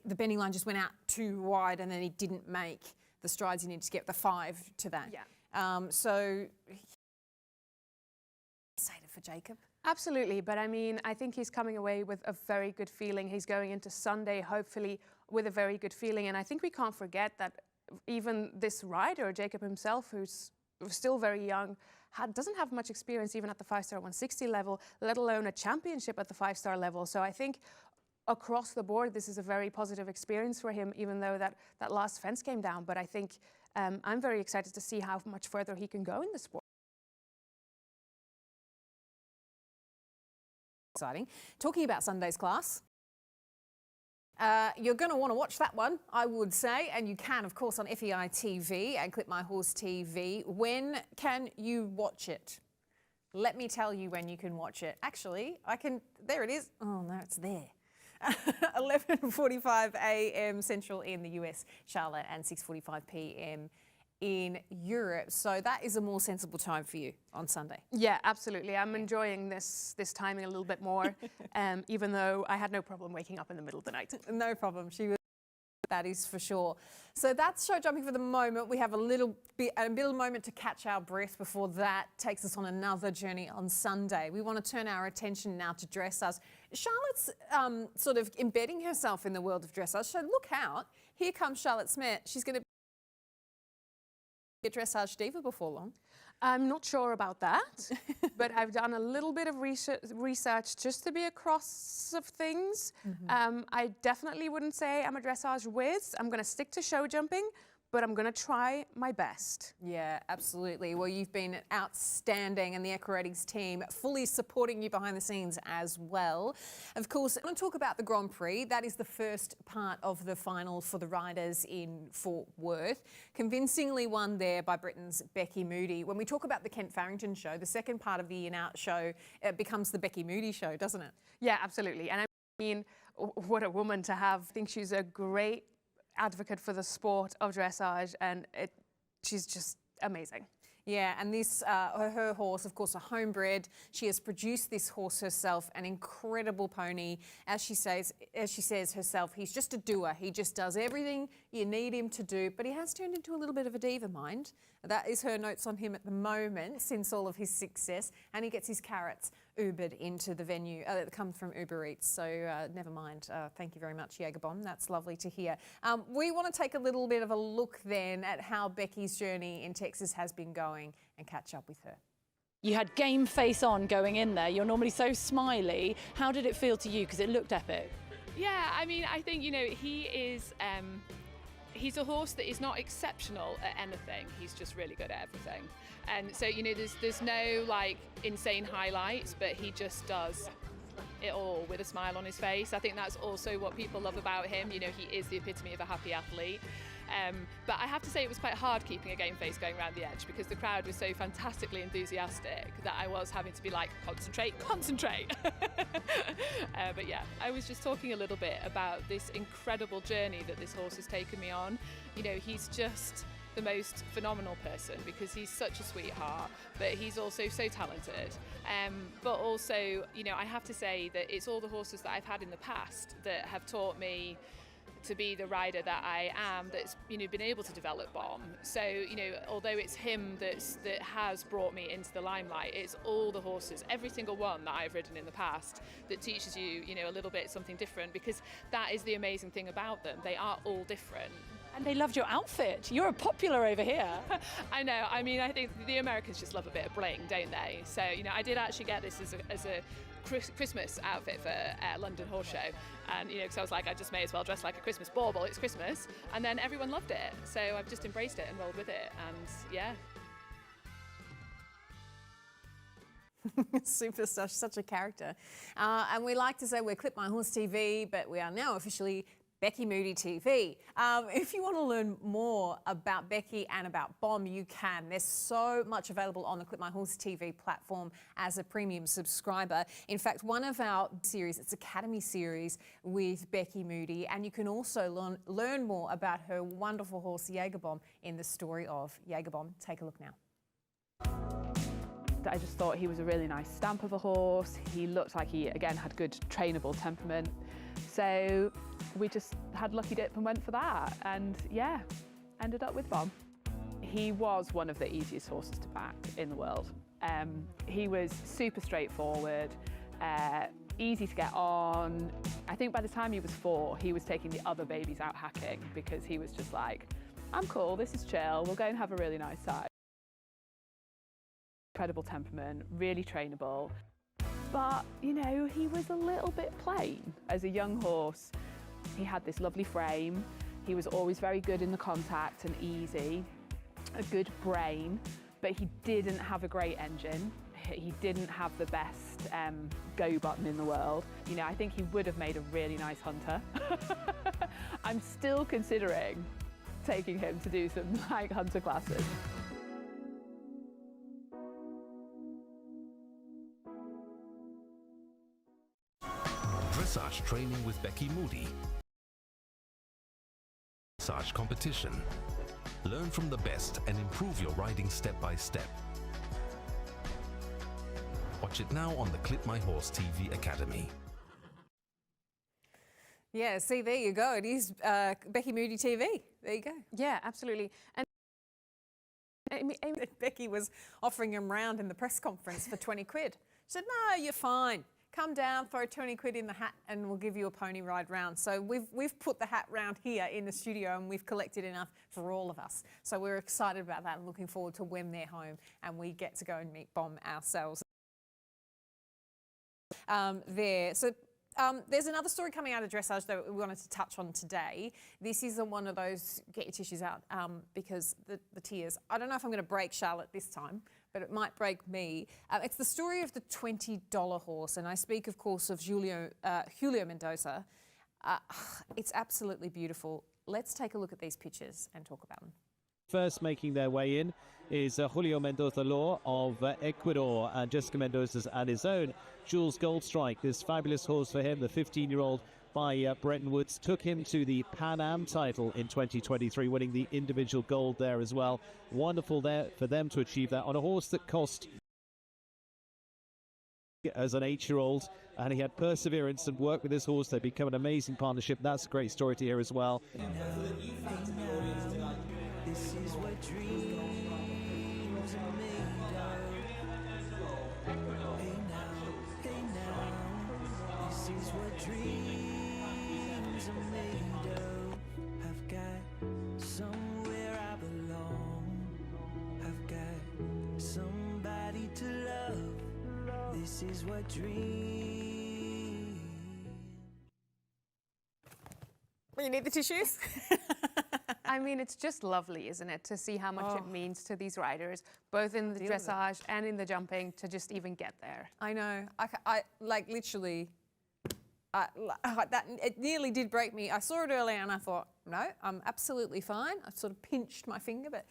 the bending line just went out too wide and then he didn't make the strides he needed to get the 5 to that. Yeah. So, excited for Jacob. Absolutely, but I mean, I think he's coming away with a very good feeling. He's going into Sunday, hopefully, with a very good feeling. And I think we can't forget that even this rider, Jacob himself, who's still very young, doesn't have much experience even at the 5-star 160 level, let alone a championship at the 5-star level. So I think across the board, this is a very positive experience for him, even though that last fence came down. But I think I'm very excited to see how much further he can go in the sport. Exciting. Talking about Sunday's class, you're going to want to watch that one, I would say, and you can, of course, on FEI TV and Clip My Horse TV. When can you watch it? Let me tell you when you can watch it. Actually, I can. There it is. Oh no, it's there. 11:45 a.m. Central in the US, Charlotte, and 6:45 p.m. in Europe. So that is a more sensible time for you on Sunday. Yeah, absolutely. I'm enjoying this timing a little bit more, even though I had no problem waking up in the middle of the night. No problem. She was. That is for sure. So that's show jumping for the moment. We have a little moment to catch our breath before that takes us on another journey on Sunday. We want to turn our attention now to dressage. Charlotte's sort of embedding herself in the world of dressage. So look out. Here comes Charlotte Smith. She's going to be a dressage diva before long. I'm not sure about that, but I've done a little bit of research just to be across of things. I definitely wouldn't say I'm a dressage whiz. I'm going to stick to show jumping, but I'm going to try my best. Yeah, absolutely. Well, you've been outstanding, and the Equestrian team fully supporting you behind the scenes as well. Of course, I want to talk about the Grand Prix. That is the first part of the final for the riders in Fort Worth. Convincingly won there by Britain's Becky Moody. When we talk about the Kent Farrington show, the second part of the in-out show becomes the Becky Moody show, doesn't it? Yeah, absolutely. And I mean, what a woman to have. I think she's a great advocate for the sport of dressage, and she's just amazing. Yeah, and this, her horse, of course, a homebred. She has produced this horse herself, an incredible pony. As she says herself, he's just a doer. He just does everything you need him to do, but he has turned into a little bit of a diva, mind. That is her notes on him at the moment, since all of his success, and he gets his carrots Ubered into the venue that comes from Uber Eats, so never mind. Thank you very much, Jagerbomb. That's lovely to hear. We want to take a little bit of a look then at how Becky's journey in Texas has been going and catch up with her. You had game face on going in there. You're normally so smiley. How did it feel to you? Because it looked epic. Yeah, I mean, I think, you know, he is... he's a horse that is not exceptional at anything. He's just really good at everything. And so, you know, there's no like insane highlights, but he just does it all with a smile on his face. I think that's also what people love about him. You know, he is the epitome of a happy athlete. But I have to say it was quite hard keeping a game face going around the edge because the crowd was so fantastically enthusiastic that I was having to be like, concentrate, concentrate. But yeah, I was just talking a little bit about this incredible journey that this horse has taken me on. You know, he's just the most phenomenal person because he's such a sweetheart, but he's also so talented. But also, you know, I have to say that it's all the horses that I've had in the past that have taught me to be the rider that I am, that's, you know, been able to develop Bomb. So, you know, although it's him that has brought me into the limelight, it's all the horses, every single one that I've ridden in the past, that teaches you, you know, a little bit something different, because that is the amazing thing about them. They are all different. And they loved your outfit. You're a popular over here. I know. I mean, I think the Americans just love a bit of bling, don't they? So, you know, I did actually get this as a Christmas outfit for London Horse Show, and you know, because I was like, I just may as well dress like a Christmas bauble. It's Christmas, and then everyone loved it, so I've just embraced it and rolled with it, and yeah. Superstar, such a character, and we like to say we're Clip My Horse TV, but we are now officially Becky Moody TV. If you want to learn more about Becky and about Bomb, you can. There's so much available on the Clip My Horse TV platform as a premium subscriber. In fact, one of our series, it's Academy series with Becky Moody, and you can also learn more about her wonderful horse, Jagerbomb, in the story of Jagerbomb. Take a look now. I just thought he was a really nice stamp of a horse. He looked like he, again, had good trainable temperament. So we just had lucky dip and went for that, and yeah, ended up with Bomb. He was one of the easiest horses to back in the world. He was super straightforward, easy to get on. I think by the time he was 4, he was taking the other babies out hacking because he was just like, I'm cool, this is chill, we'll go and have a really nice time. Incredible temperament, really trainable. But, you know, he was a little bit plain. As a young horse, he had this lovely frame. He was always very good in the contact and easy, a good brain, but he didn't have a great engine. He didn't have the best go button in the world. You know, I think he would have made a really nice hunter. I'm still considering taking him to do some like hunter classes. Dressage training with Becky Moody. Dressage competition. Learn from the best and improve your riding step by step. Watch it now on the Clip My Horse TV Academy. Yeah, see, there you go. It is Becky Moody TV. There you go. Yeah, absolutely. And Becky was offering him round in the press conference for 20 quid. She said, no, you're fine. come down, throw 20 quid in the hat and we'll give you a pony ride round. So we've put the hat round here in the studio and we've collected enough for all of us. So we're excited about that and looking forward to when they're home and we get to go and meet Bomb ourselves. There's another story coming out of dressage that we wanted to touch on today. This is one of those, get your tissues out, because the tears. I don't know if I'm going to break Charlotte this time, but it might break me. It's the story of the $20 horse, and I speak, of course, of Julio Mendoza. It's absolutely beautiful. Let's take a look at these pictures and talk about them. First making their way in is Julio Mendoza Loor of Ecuador, and Jessica Mendoza's and his own Jules Goldstrike. This fabulous horse for him, the 15-year-old by Bretton Woods, took him to the Pan Am title in 2023, winning the individual gold there as well. Wonderful there for them to achieve that on a horse that cost as an 8-year-old, and he had perseverance and worked with this horse. They become an amazing partnership. That's a great story to hear as well. This is what dreams are made of. Hey now, this is what dreams are made of. I've got somewhere I belong. I've got somebody to love. This is what dreams. You need the tissues? I mean, it's just lovely, isn't it, to see how much it means to these riders, both in the dressage and in the jumping, to just even get there. I know. I like literally, that it nearly did break me. I saw it earlier and I thought, no, I'm absolutely fine. I sort of pinched my finger, but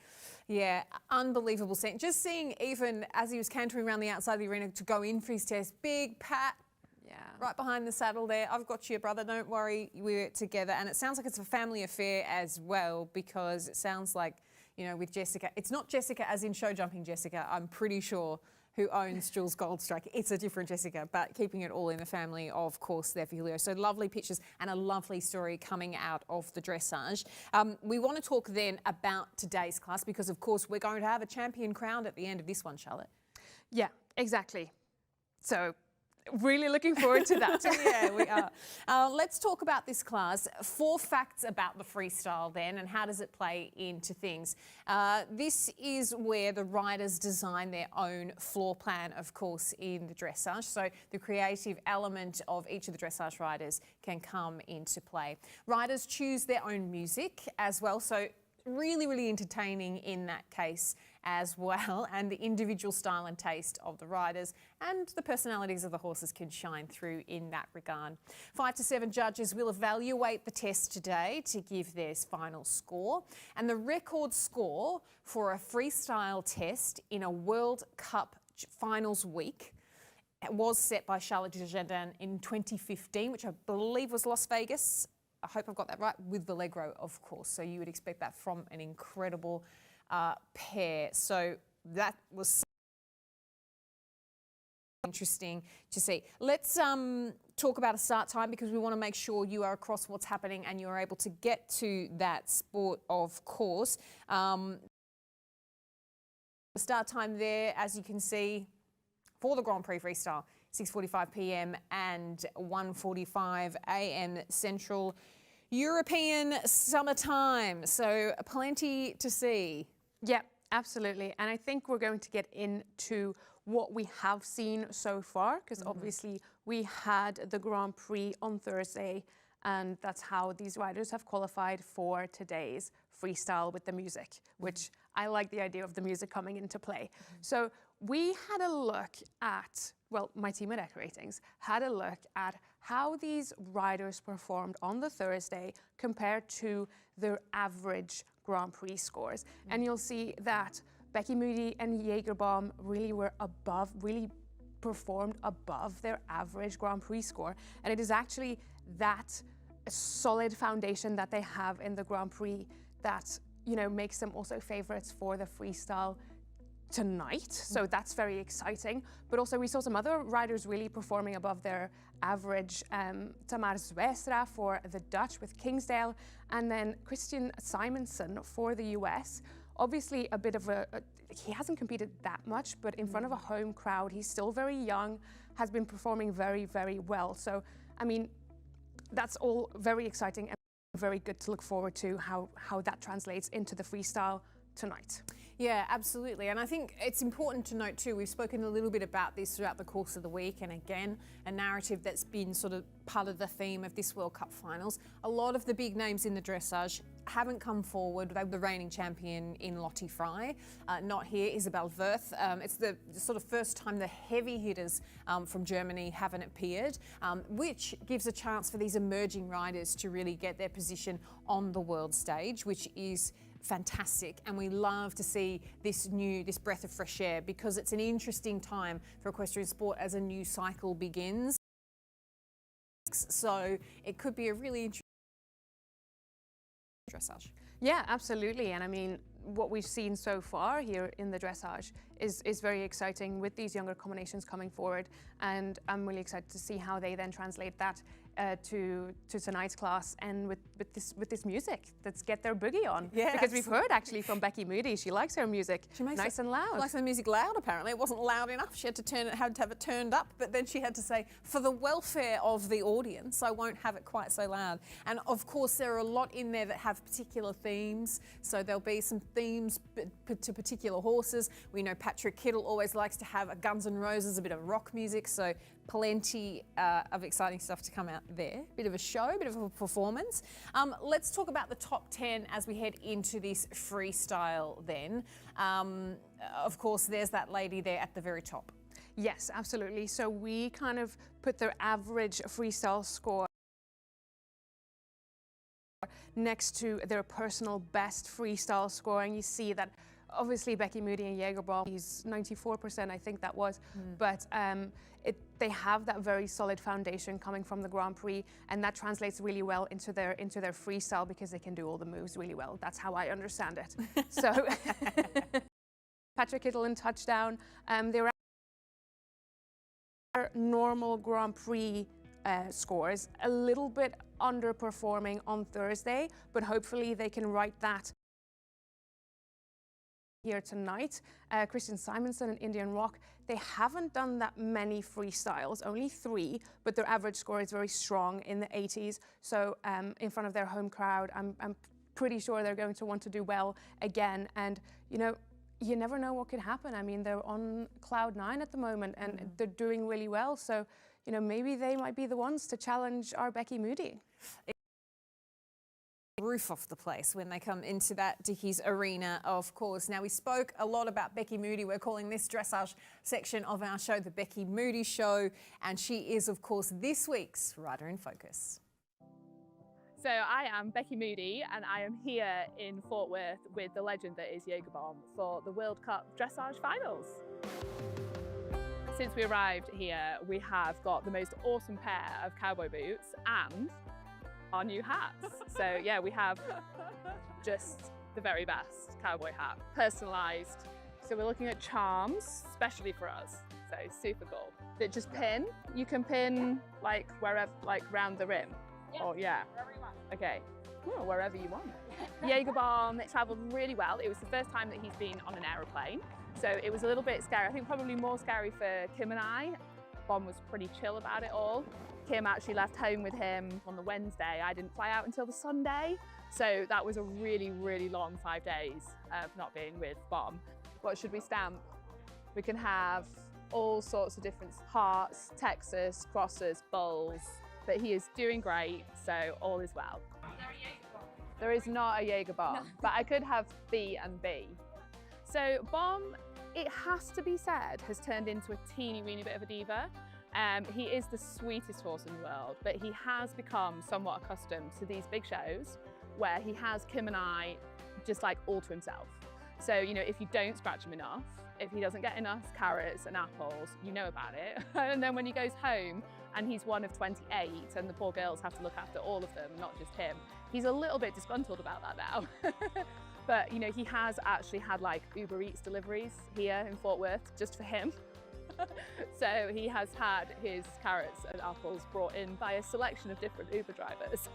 yeah, unbelievable scene. Just seeing, even as he was cantering around the outside of the arena to go in for his test, big pat. Right behind the saddle there. I've got you, brother. Don't worry, we're together. And it sounds like it's a family affair as well, because it sounds like, you know, with Jessica, it's not Jessica as in show jumping Jessica, I'm pretty sure, who owns Jules Goldstrike. It's a different Jessica, but keeping it all in the family, of course, there for Julio. So lovely pictures and a lovely story coming out of the dressage. We want to talk then about today's class, because of course we're going to have a champion crowned at the end of this one, Charlotte. Yeah, exactly. So really looking forward to that. Yeah, we are. Let's talk about this class. 4 facts about the freestyle then, and how does it play into things. This is where the riders design their own floor plan, of course, in the dressage. So the creative element of each of the dressage riders can come into play. Riders choose their own music as well, so really, really entertaining in that case as well, and the individual style and taste of the riders and the personalities of the horses can shine through in that regard. 5 to 7 judges will evaluate the test today to give their final score, and the record score for a freestyle test in a World Cup finals week was set by Charlotte Jagerbomb in 2015, which I believe was Las Vegas. I hope I've got that right, with Vallegro, of course. So you would expect that from an incredible pair. So that was interesting to see. Let's talk about a start time, because we want to make sure you are across what's happening and you are able to get to that sport, of course. The start time there, as you can see, for the Grand Prix Freestyle, 6:45 p.m. and 1:45 a.m. Central European summertime. So plenty to see. Yeah, absolutely. And I think we're going to get into what we have seen so far, because obviously we had the Grand Prix on Thursday, and that's how these riders have qualified for today's freestyle with the music, which I like the idea of the music coming into play. So we had a look at, well, my team at Equ-Ratings had a look at how these riders performed on the Thursday compared to their average Grand Prix scores. And you'll see that Becky, Moody and Jagerbomb really performed above their average Grand Prix score. And it is actually that solid foundation that they have in the Grand Prix that, you know, makes them also favorites for the freestyle tonight. So that's very exciting. But also we saw some other riders really performing above their average. Tamar Zwestra for the Dutch with Kingsdale, and then Christian Simonsen for the US obviously a bit of he hasn't competed that much, but in front of a home crowd, he's still very young, has been performing very, very well. So, I mean, that's all very exciting and very good to look forward to how that translates into the freestyle tonight. Yeah, absolutely. And I think it's important to note too, we've spoken a little bit about this throughout the course of the week, and again, a narrative that's been sort of part of the theme of this World Cup finals. A lot of the big names in the dressage haven't come forward. They were the reigning champion in Lottie Fry, not here, Isabel Wirth. It's the sort of first time the heavy hitters from Germany haven't appeared, which gives a chance for these emerging riders to really get their position on the world stage, which is fantastic. And we love to see this breath of fresh air, because it's an interesting time for equestrian sport as a new cycle begins. So it could be a really interesting dressage. Yeah, absolutely. And I mean, what we've seen so far here in the dressage is very exciting with these younger combinations coming forward, and I'm really excited to see how they then translate that to tonight's class, and with this music. Let's get their boogie on. Yeah, because we've heard actually from Becky Moody, she likes her music nice and loud. She likes her music loud, apparently. It wasn't loud enough. She had to have it turned up, but then she had to say, for the welfare of the audience, I won't have it quite so loud. And of course, there are a lot in there that have particular themes. So there'll be some themes to particular horses. We know Patrick Kittle always likes to have a Guns N' Roses, a bit of rock music. So plenty of exciting stuff to come out there. Bit of a show, bit of a performance. Let's talk about the top 10 as we head into this freestyle then. Of course, there's that lady there at the very top. Yes, absolutely. So we kind of put their average freestyle score next to their personal best freestyle score, and you see that obviously Becky Moody and Jagerbomb, he's 94%, I think that was, but they have that very solid foundation coming from the Grand Prix, and that translates really well into their freestyle, because they can do all the moves really well. That's how I understand it. So Patrick Kittle in touchdown, they were normal Grand Prix scores, a little bit underperforming on Thursday, but hopefully they can right that here tonight. Christian Simonson and Indian Rock, they haven't done that many freestyles, only 3, but their average score is very strong in the 80s. So in front of their home crowd, I'm pretty sure they're going to want to do well again. And you know, you never know what could happen. I mean, they're on cloud 9 at the moment, and they're doing really well. So you know, maybe they might be the ones to challenge our Becky Moody. Roof off the place when they come into that Dickies arena, of course. Now, we spoke a lot about Becky Moody. We're calling this dressage section of our show the Becky Moody Show, and she is, of course, this week's Rider in Focus. So I am Becky Moody, and I am here in Fort Worth with the legend that is Jagerbomb for the World Cup Dressage Finals. Since we arrived here, we have got the most awesome pair of cowboy boots and our new hats. So yeah, we have just the very best cowboy hat, personalised. So we're looking at charms, especially for us. So super cool. That just pin. You can pin like wherever, like round the rim. Yeah. Or yeah. Wherever you want. Okay. Well, wherever you want. Jagerbomb travelled really well. It was the first time that he's been on an aeroplane. So it was a little bit scary. I think probably more scary for Kim and I. Bomb was pretty chill about it all. Kim actually left home with him on the Wednesday. I didn't fly out until the Sunday. So that was a really, really long 5 days of not being with Bomb. What should we stamp? We can have all sorts of different hearts, Texas, crosses, bulls, but he is doing great, so all is well. There is not a Jagerbomb, no. But I could have B and B. So Bomb, it has to be said, has turned into a teeny weeny bit of a diva. He is the sweetest horse in the world, but he has become somewhat accustomed to these big shows where he has Kim and I just like all to himself. So, you know, if you don't scratch him enough, if he doesn't get enough carrots and apples, you know about it. And then when he goes home and he's one of 28 and the poor girls have to look after all of them, not just him, he's a little bit disgruntled about that now. But, you know, he has actually had like Uber Eats deliveries here in Fort Worth just for him. So he has had his carrots and apples brought in by a selection of different Uber drivers.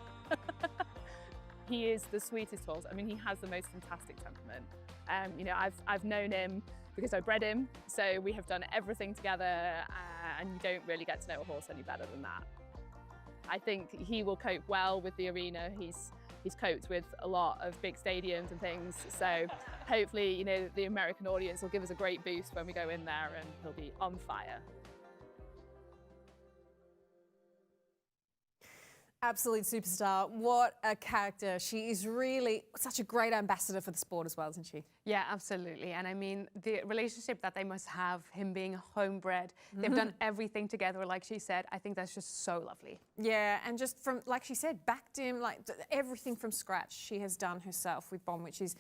he is the sweetest horse. I mean, he has the most fantastic temperament. You know, I've known him because I bred him, so we have done everything together, and you don't really get to know a horse any better than that. I think he will cope well with the arena. He's coped with a lot of big stadiums and things, so hopefully, you know, the American audience will give us a great boost when we go in there, and he'll be on fire. Absolute superstar. What a character. She is really such a great ambassador for the sport as well, isn't she? Yeah, absolutely. And I mean, the relationship that they must have, him being homebred, they've done everything together, like she said. I think that's just so lovely. Yeah, and just from, like she said, backed him, like everything from scratch she has done herself with Bomb, which is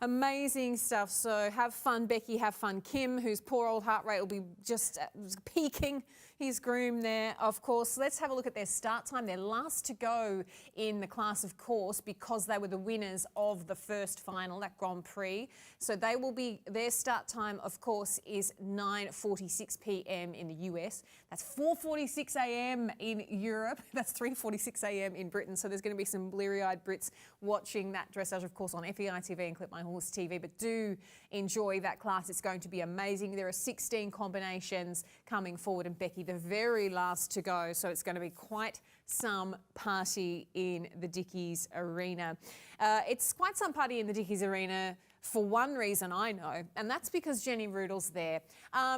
amazing stuff. So have fun, Becky, have fun, Kim, whose poor old heart rate will be just peaking his groom there. Of course, let's have a look at their start time. They're last to go in the class, of course, because they were the winners of the first final, that Grand Prix. So they will be, their start time, of course, is 9:46 p.m. in the US. That's 4:46 a.m. in Europe. That's 3:46 a.m. in Britain. So there's going to be some bleary-eyed Brits watching that dressage, of course, on FEI TV and Clip My Horse TV. But do enjoy that class. It's going to be amazing. There are 16 combinations coming forward, and Becky, the very last to go. So it's going to be quite some party in the Dickies Arena. It's quite some party in the Dickies Arena for one reason I know, and that's because Jenny Rudol's there.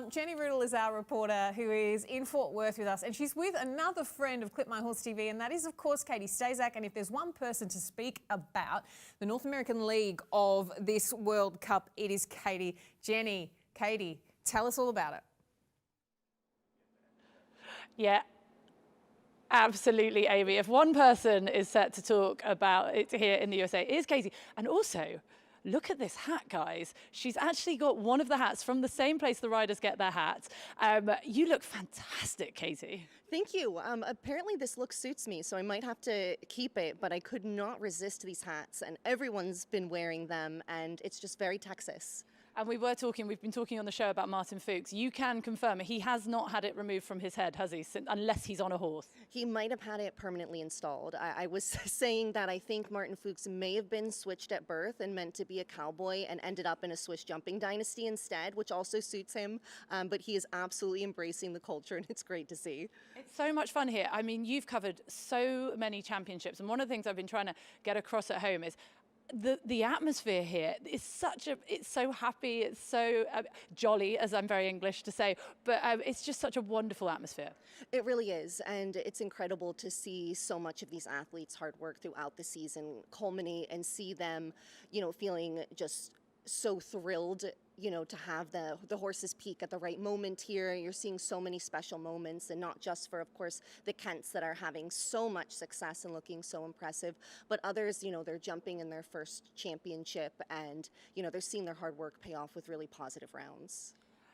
Jenny Rudol is our reporter who is in Fort Worth with us, and she's with another friend of Clip My Horse TV, and that is, of course, Katie Stazak. And if there's one person to speak about the North American League of this World Cup, it is Katie. Jenny, Katie, tell us all about it. Yeah. Absolutely, Amy. If one person is set to talk about it here in the USA, it is Katie. And also, look at this hat, guys. She's actually got one of the hats from the same place the riders get their hats. You look fantastic, Katie. Thank you. Apparently this look suits me, so I might have to keep it, but I could not resist these hats, and everyone's been wearing them, and it's just very Texas. And we've been talking on the show about Martin Fuchs. You can confirm he has not had it removed from his head, has he? Unless he's on a horse. He might have had it permanently installed. I was saying that I think Martin Fuchs may have been switched at birth and meant to be a cowboy and ended up in a Swiss jumping dynasty instead, which also suits him. But he is absolutely embracing the culture, and it's great to see. It's so much fun here. I mean, you've covered so many championships, and one of the things I've been trying to get across at home is the atmosphere here is it's so happy, it's so jolly, as I'm very English to say, but it's just such a wonderful atmosphere. It really is, and it's incredible to see so much of these athletes' hard work throughout the season culminate and see them, you know, feeling just so thrilled, you know, to have the horses peak at the right moment here. You're seeing so many special moments, and not just for, of course, the Kents that are having so much success and looking so impressive, but others, you know, they're jumping in their first championship, and, you know, they're seeing their hard work pay off with really positive rounds.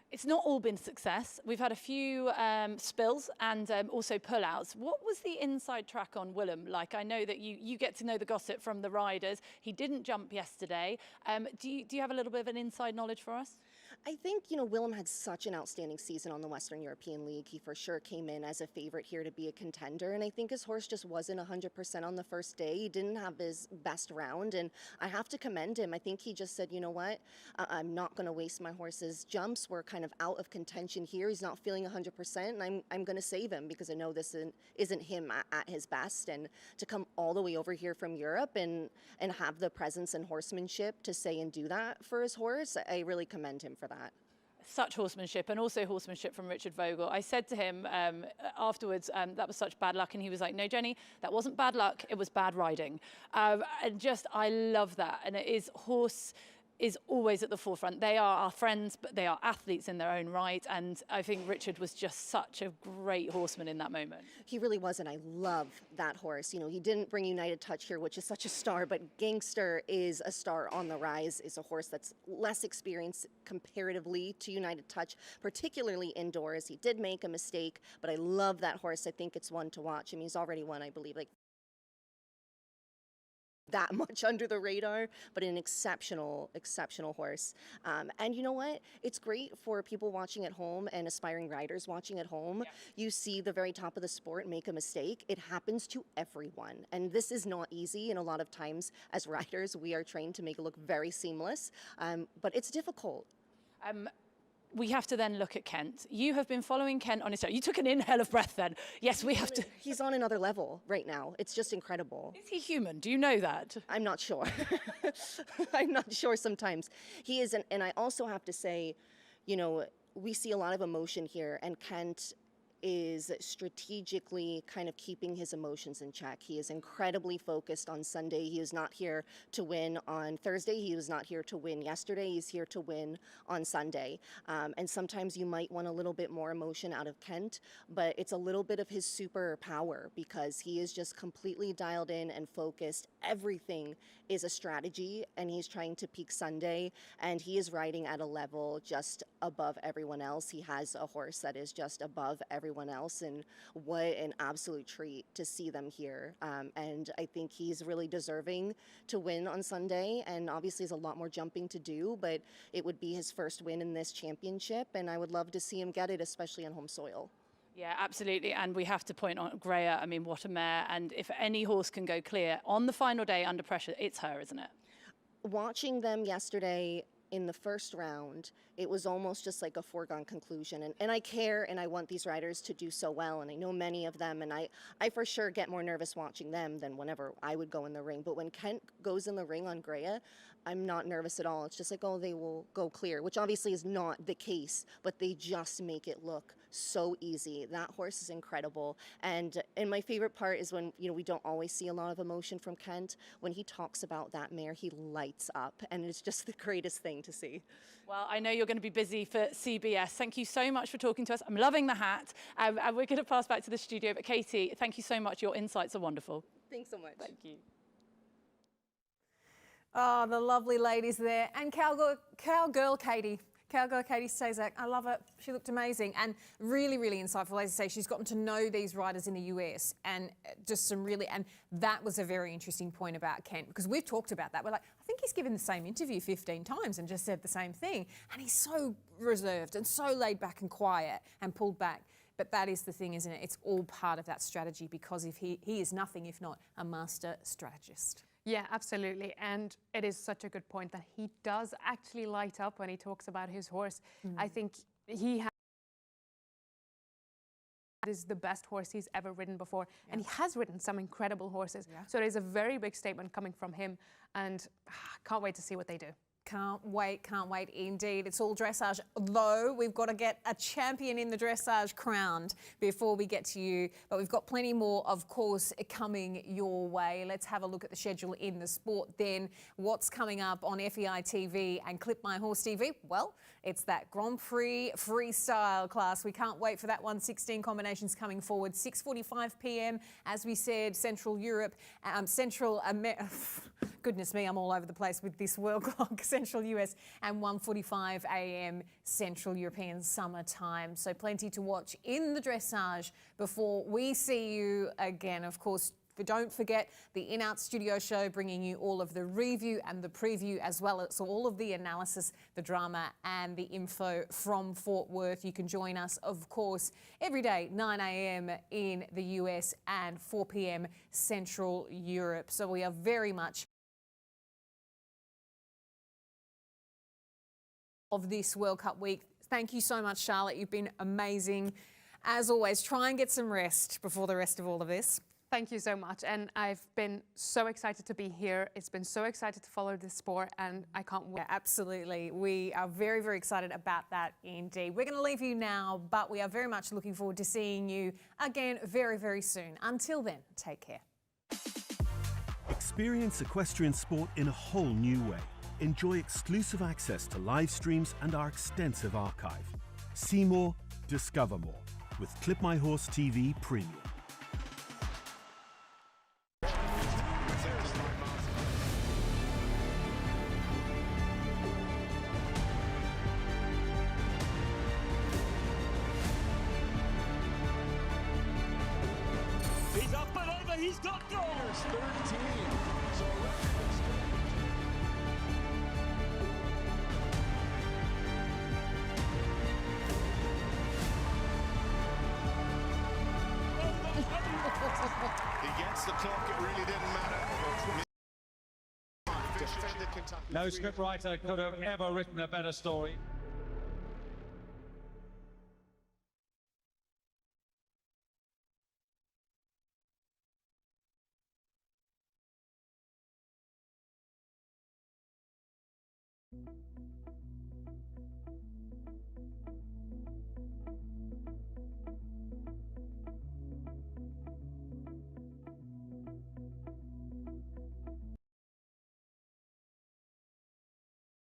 It's not all been success. We've had a few spills and also pullouts. What was the inside track on Willem like? I know that you get to know the gossip from the riders. He didn't jump yesterday. Do you have a little bit of an inside knowledge for us? I think, you know, Willem had such an outstanding season on the Western European League. He for sure came in as a favorite here to be a contender, and I think his horse just wasn't 100% on the first day. He didn't have his best round, and I have to commend him. I think he just said, you know what, I'm not going to waste my horse's jumps. We're kind of out of contention here. He's not feeling 100%, and I'm going to save him because I know this isn't him at his best. And to come all the way over here from Europe and have the presence and horsemanship to say and do that for his horse, I really commend him for that. Such horsemanship, and also horsemanship from Richard Vogel. I said to him afterwards, that was such bad luck, and he was like, no, Jenny, that wasn't bad luck, it was bad riding. And just, I love that. And it is, horse is always at the forefront. They are our friends, but they are athletes in their own right. And I think Richard was just such a great horseman in that moment. He really was, and I love that horse. You know, he didn't bring United Touch here, which is such a star, but Gangster is a star on the rise, is a horse that's less experienced comparatively to United Touch, particularly indoors. He did make a mistake, but I love that horse. I think it's one to watch. I mean, he's already won, I believe, like that much under the radar, but an exceptional horse. And you know what? It's great for people watching at home and aspiring riders watching at home. Yeah. You see the very top of the sport make a mistake. It happens to everyone. And this is not easy. And a lot of times as riders, we are trained to make it look very seamless, but it's difficult. We have to then look at Kent. You have been following Kent on his own. You took an inhale of breath then. Yes, we have to. He's on another level right now. It's just incredible. Is he human? Do you know that? I'm not sure. I'm not sure sometimes. He is, and I also have to say, you know, we see a lot of emotion here, and Kent is strategically kind of keeping his emotions in check. He is incredibly focused on Sunday. He is not here to win on Thursday. He was not here to win yesterday. He's here to win on Sunday. And sometimes you might want a little bit more emotion out of Kent, but it's a little bit of his superpower because he is just completely dialed in and focused. Everything is a strategy, and he's trying to peak Sunday, and he is riding at a level just above everyone else. He has a horse that is just above everyone else, and what an absolute treat to see them here. And I think he's really deserving to win on Sunday, and obviously has a lot more jumping to do, but it would be his first win in this championship, and I would love to see him get it, especially on home soil. Yeah, absolutely. And we have to point on Greya. I mean, what a mare. And if any horse can go clear on the final day under pressure, it's her, isn't it? Watching them yesterday in the first round, it was almost just like a foregone conclusion. And I care, and I want these riders to do so well. And I know many of them, and I for sure get more nervous watching them than whenever I would go in the ring. But when Kent goes in the ring on Greya, I'm not nervous at all. It's just like, oh, they will go clear, which obviously is not the case, but they just make it look so easy. That horse is incredible. And my favorite part is when, you know, we don't always see a lot of emotion from Kent. When he talks about that mare, he lights up, and it's just the greatest thing to see. Well, I know you're going to be busy for CBS. Thank you so much for talking to us. I'm loving the hat. And we're going to pass back to the studio. But Katie, thank you so much. Your insights are wonderful. Thanks so much. Thank you. Oh, the lovely ladies there. And cowgirl Katie. Cowgirl Katie Stazak, I love it. She looked amazing and really, really insightful. As I say, she's gotten to know these riders in the US and just some really, and that was a very interesting point about Kent, because we've talked about that. We're like, I think he's given the same interview 15 times and just said the same thing. And he's so reserved and so laid back and quiet and pulled back. But that is the thing, isn't it? It's all part of that strategy, because if he is nothing if not a master strategist. Yeah, absolutely. And it is such a good point that he does actually light up when he talks about his horse. I think he is the best horse he's ever ridden before. Yeah. And he has ridden some incredible horses. Yeah. So it is a very big statement coming from him. And can't wait to see what they do. Can't wait indeed. It's all dressage, though we've got to get a champion in the dressage crowned before we get to you. But we've got plenty more, of course, coming your way. Let's have a look at the schedule in the sport then. What's coming up on FEI TV and Clip My Horse TV? Well, it's that Grand Prix freestyle class. We can't wait for that one. 16 combinations coming forward. 6:45 p.m. as we said, Central Europe, goodness me, I'm all over the place with this world clock. Central US, and 1:45 a.m. Central European summertime. So plenty to watch in the dressage before we see you again. Of course, don't forget the In-Out Studio Show, bringing you all of the review and the preview, as well as all of the analysis, the drama and the info from Fort Worth. You can join us, of course, every day, 9 a.m. in the US and 4 p.m. Central Europe. So we are very much of this World Cup week. Thank you so much, Charlotte. You've been amazing. As always, try and get some rest before the rest of all of this. Thank you so much. And I've been so excited to be here. It's been so excited to follow this sport, and I can't wait. Yeah, absolutely. We are very, very excited about that indeed. We're going to leave you now, but we are very much looking forward to seeing you again very, very soon. Until then, take care. Experience equestrian sport in a whole new way. Enjoy exclusive access to live streams and our extensive archive. See more, discover more with Clip My Horse TV Premium. He's up and over, he's got goals! 13. So Against the clock, it really didn't matter. No scriptwriter could have ever written a better story.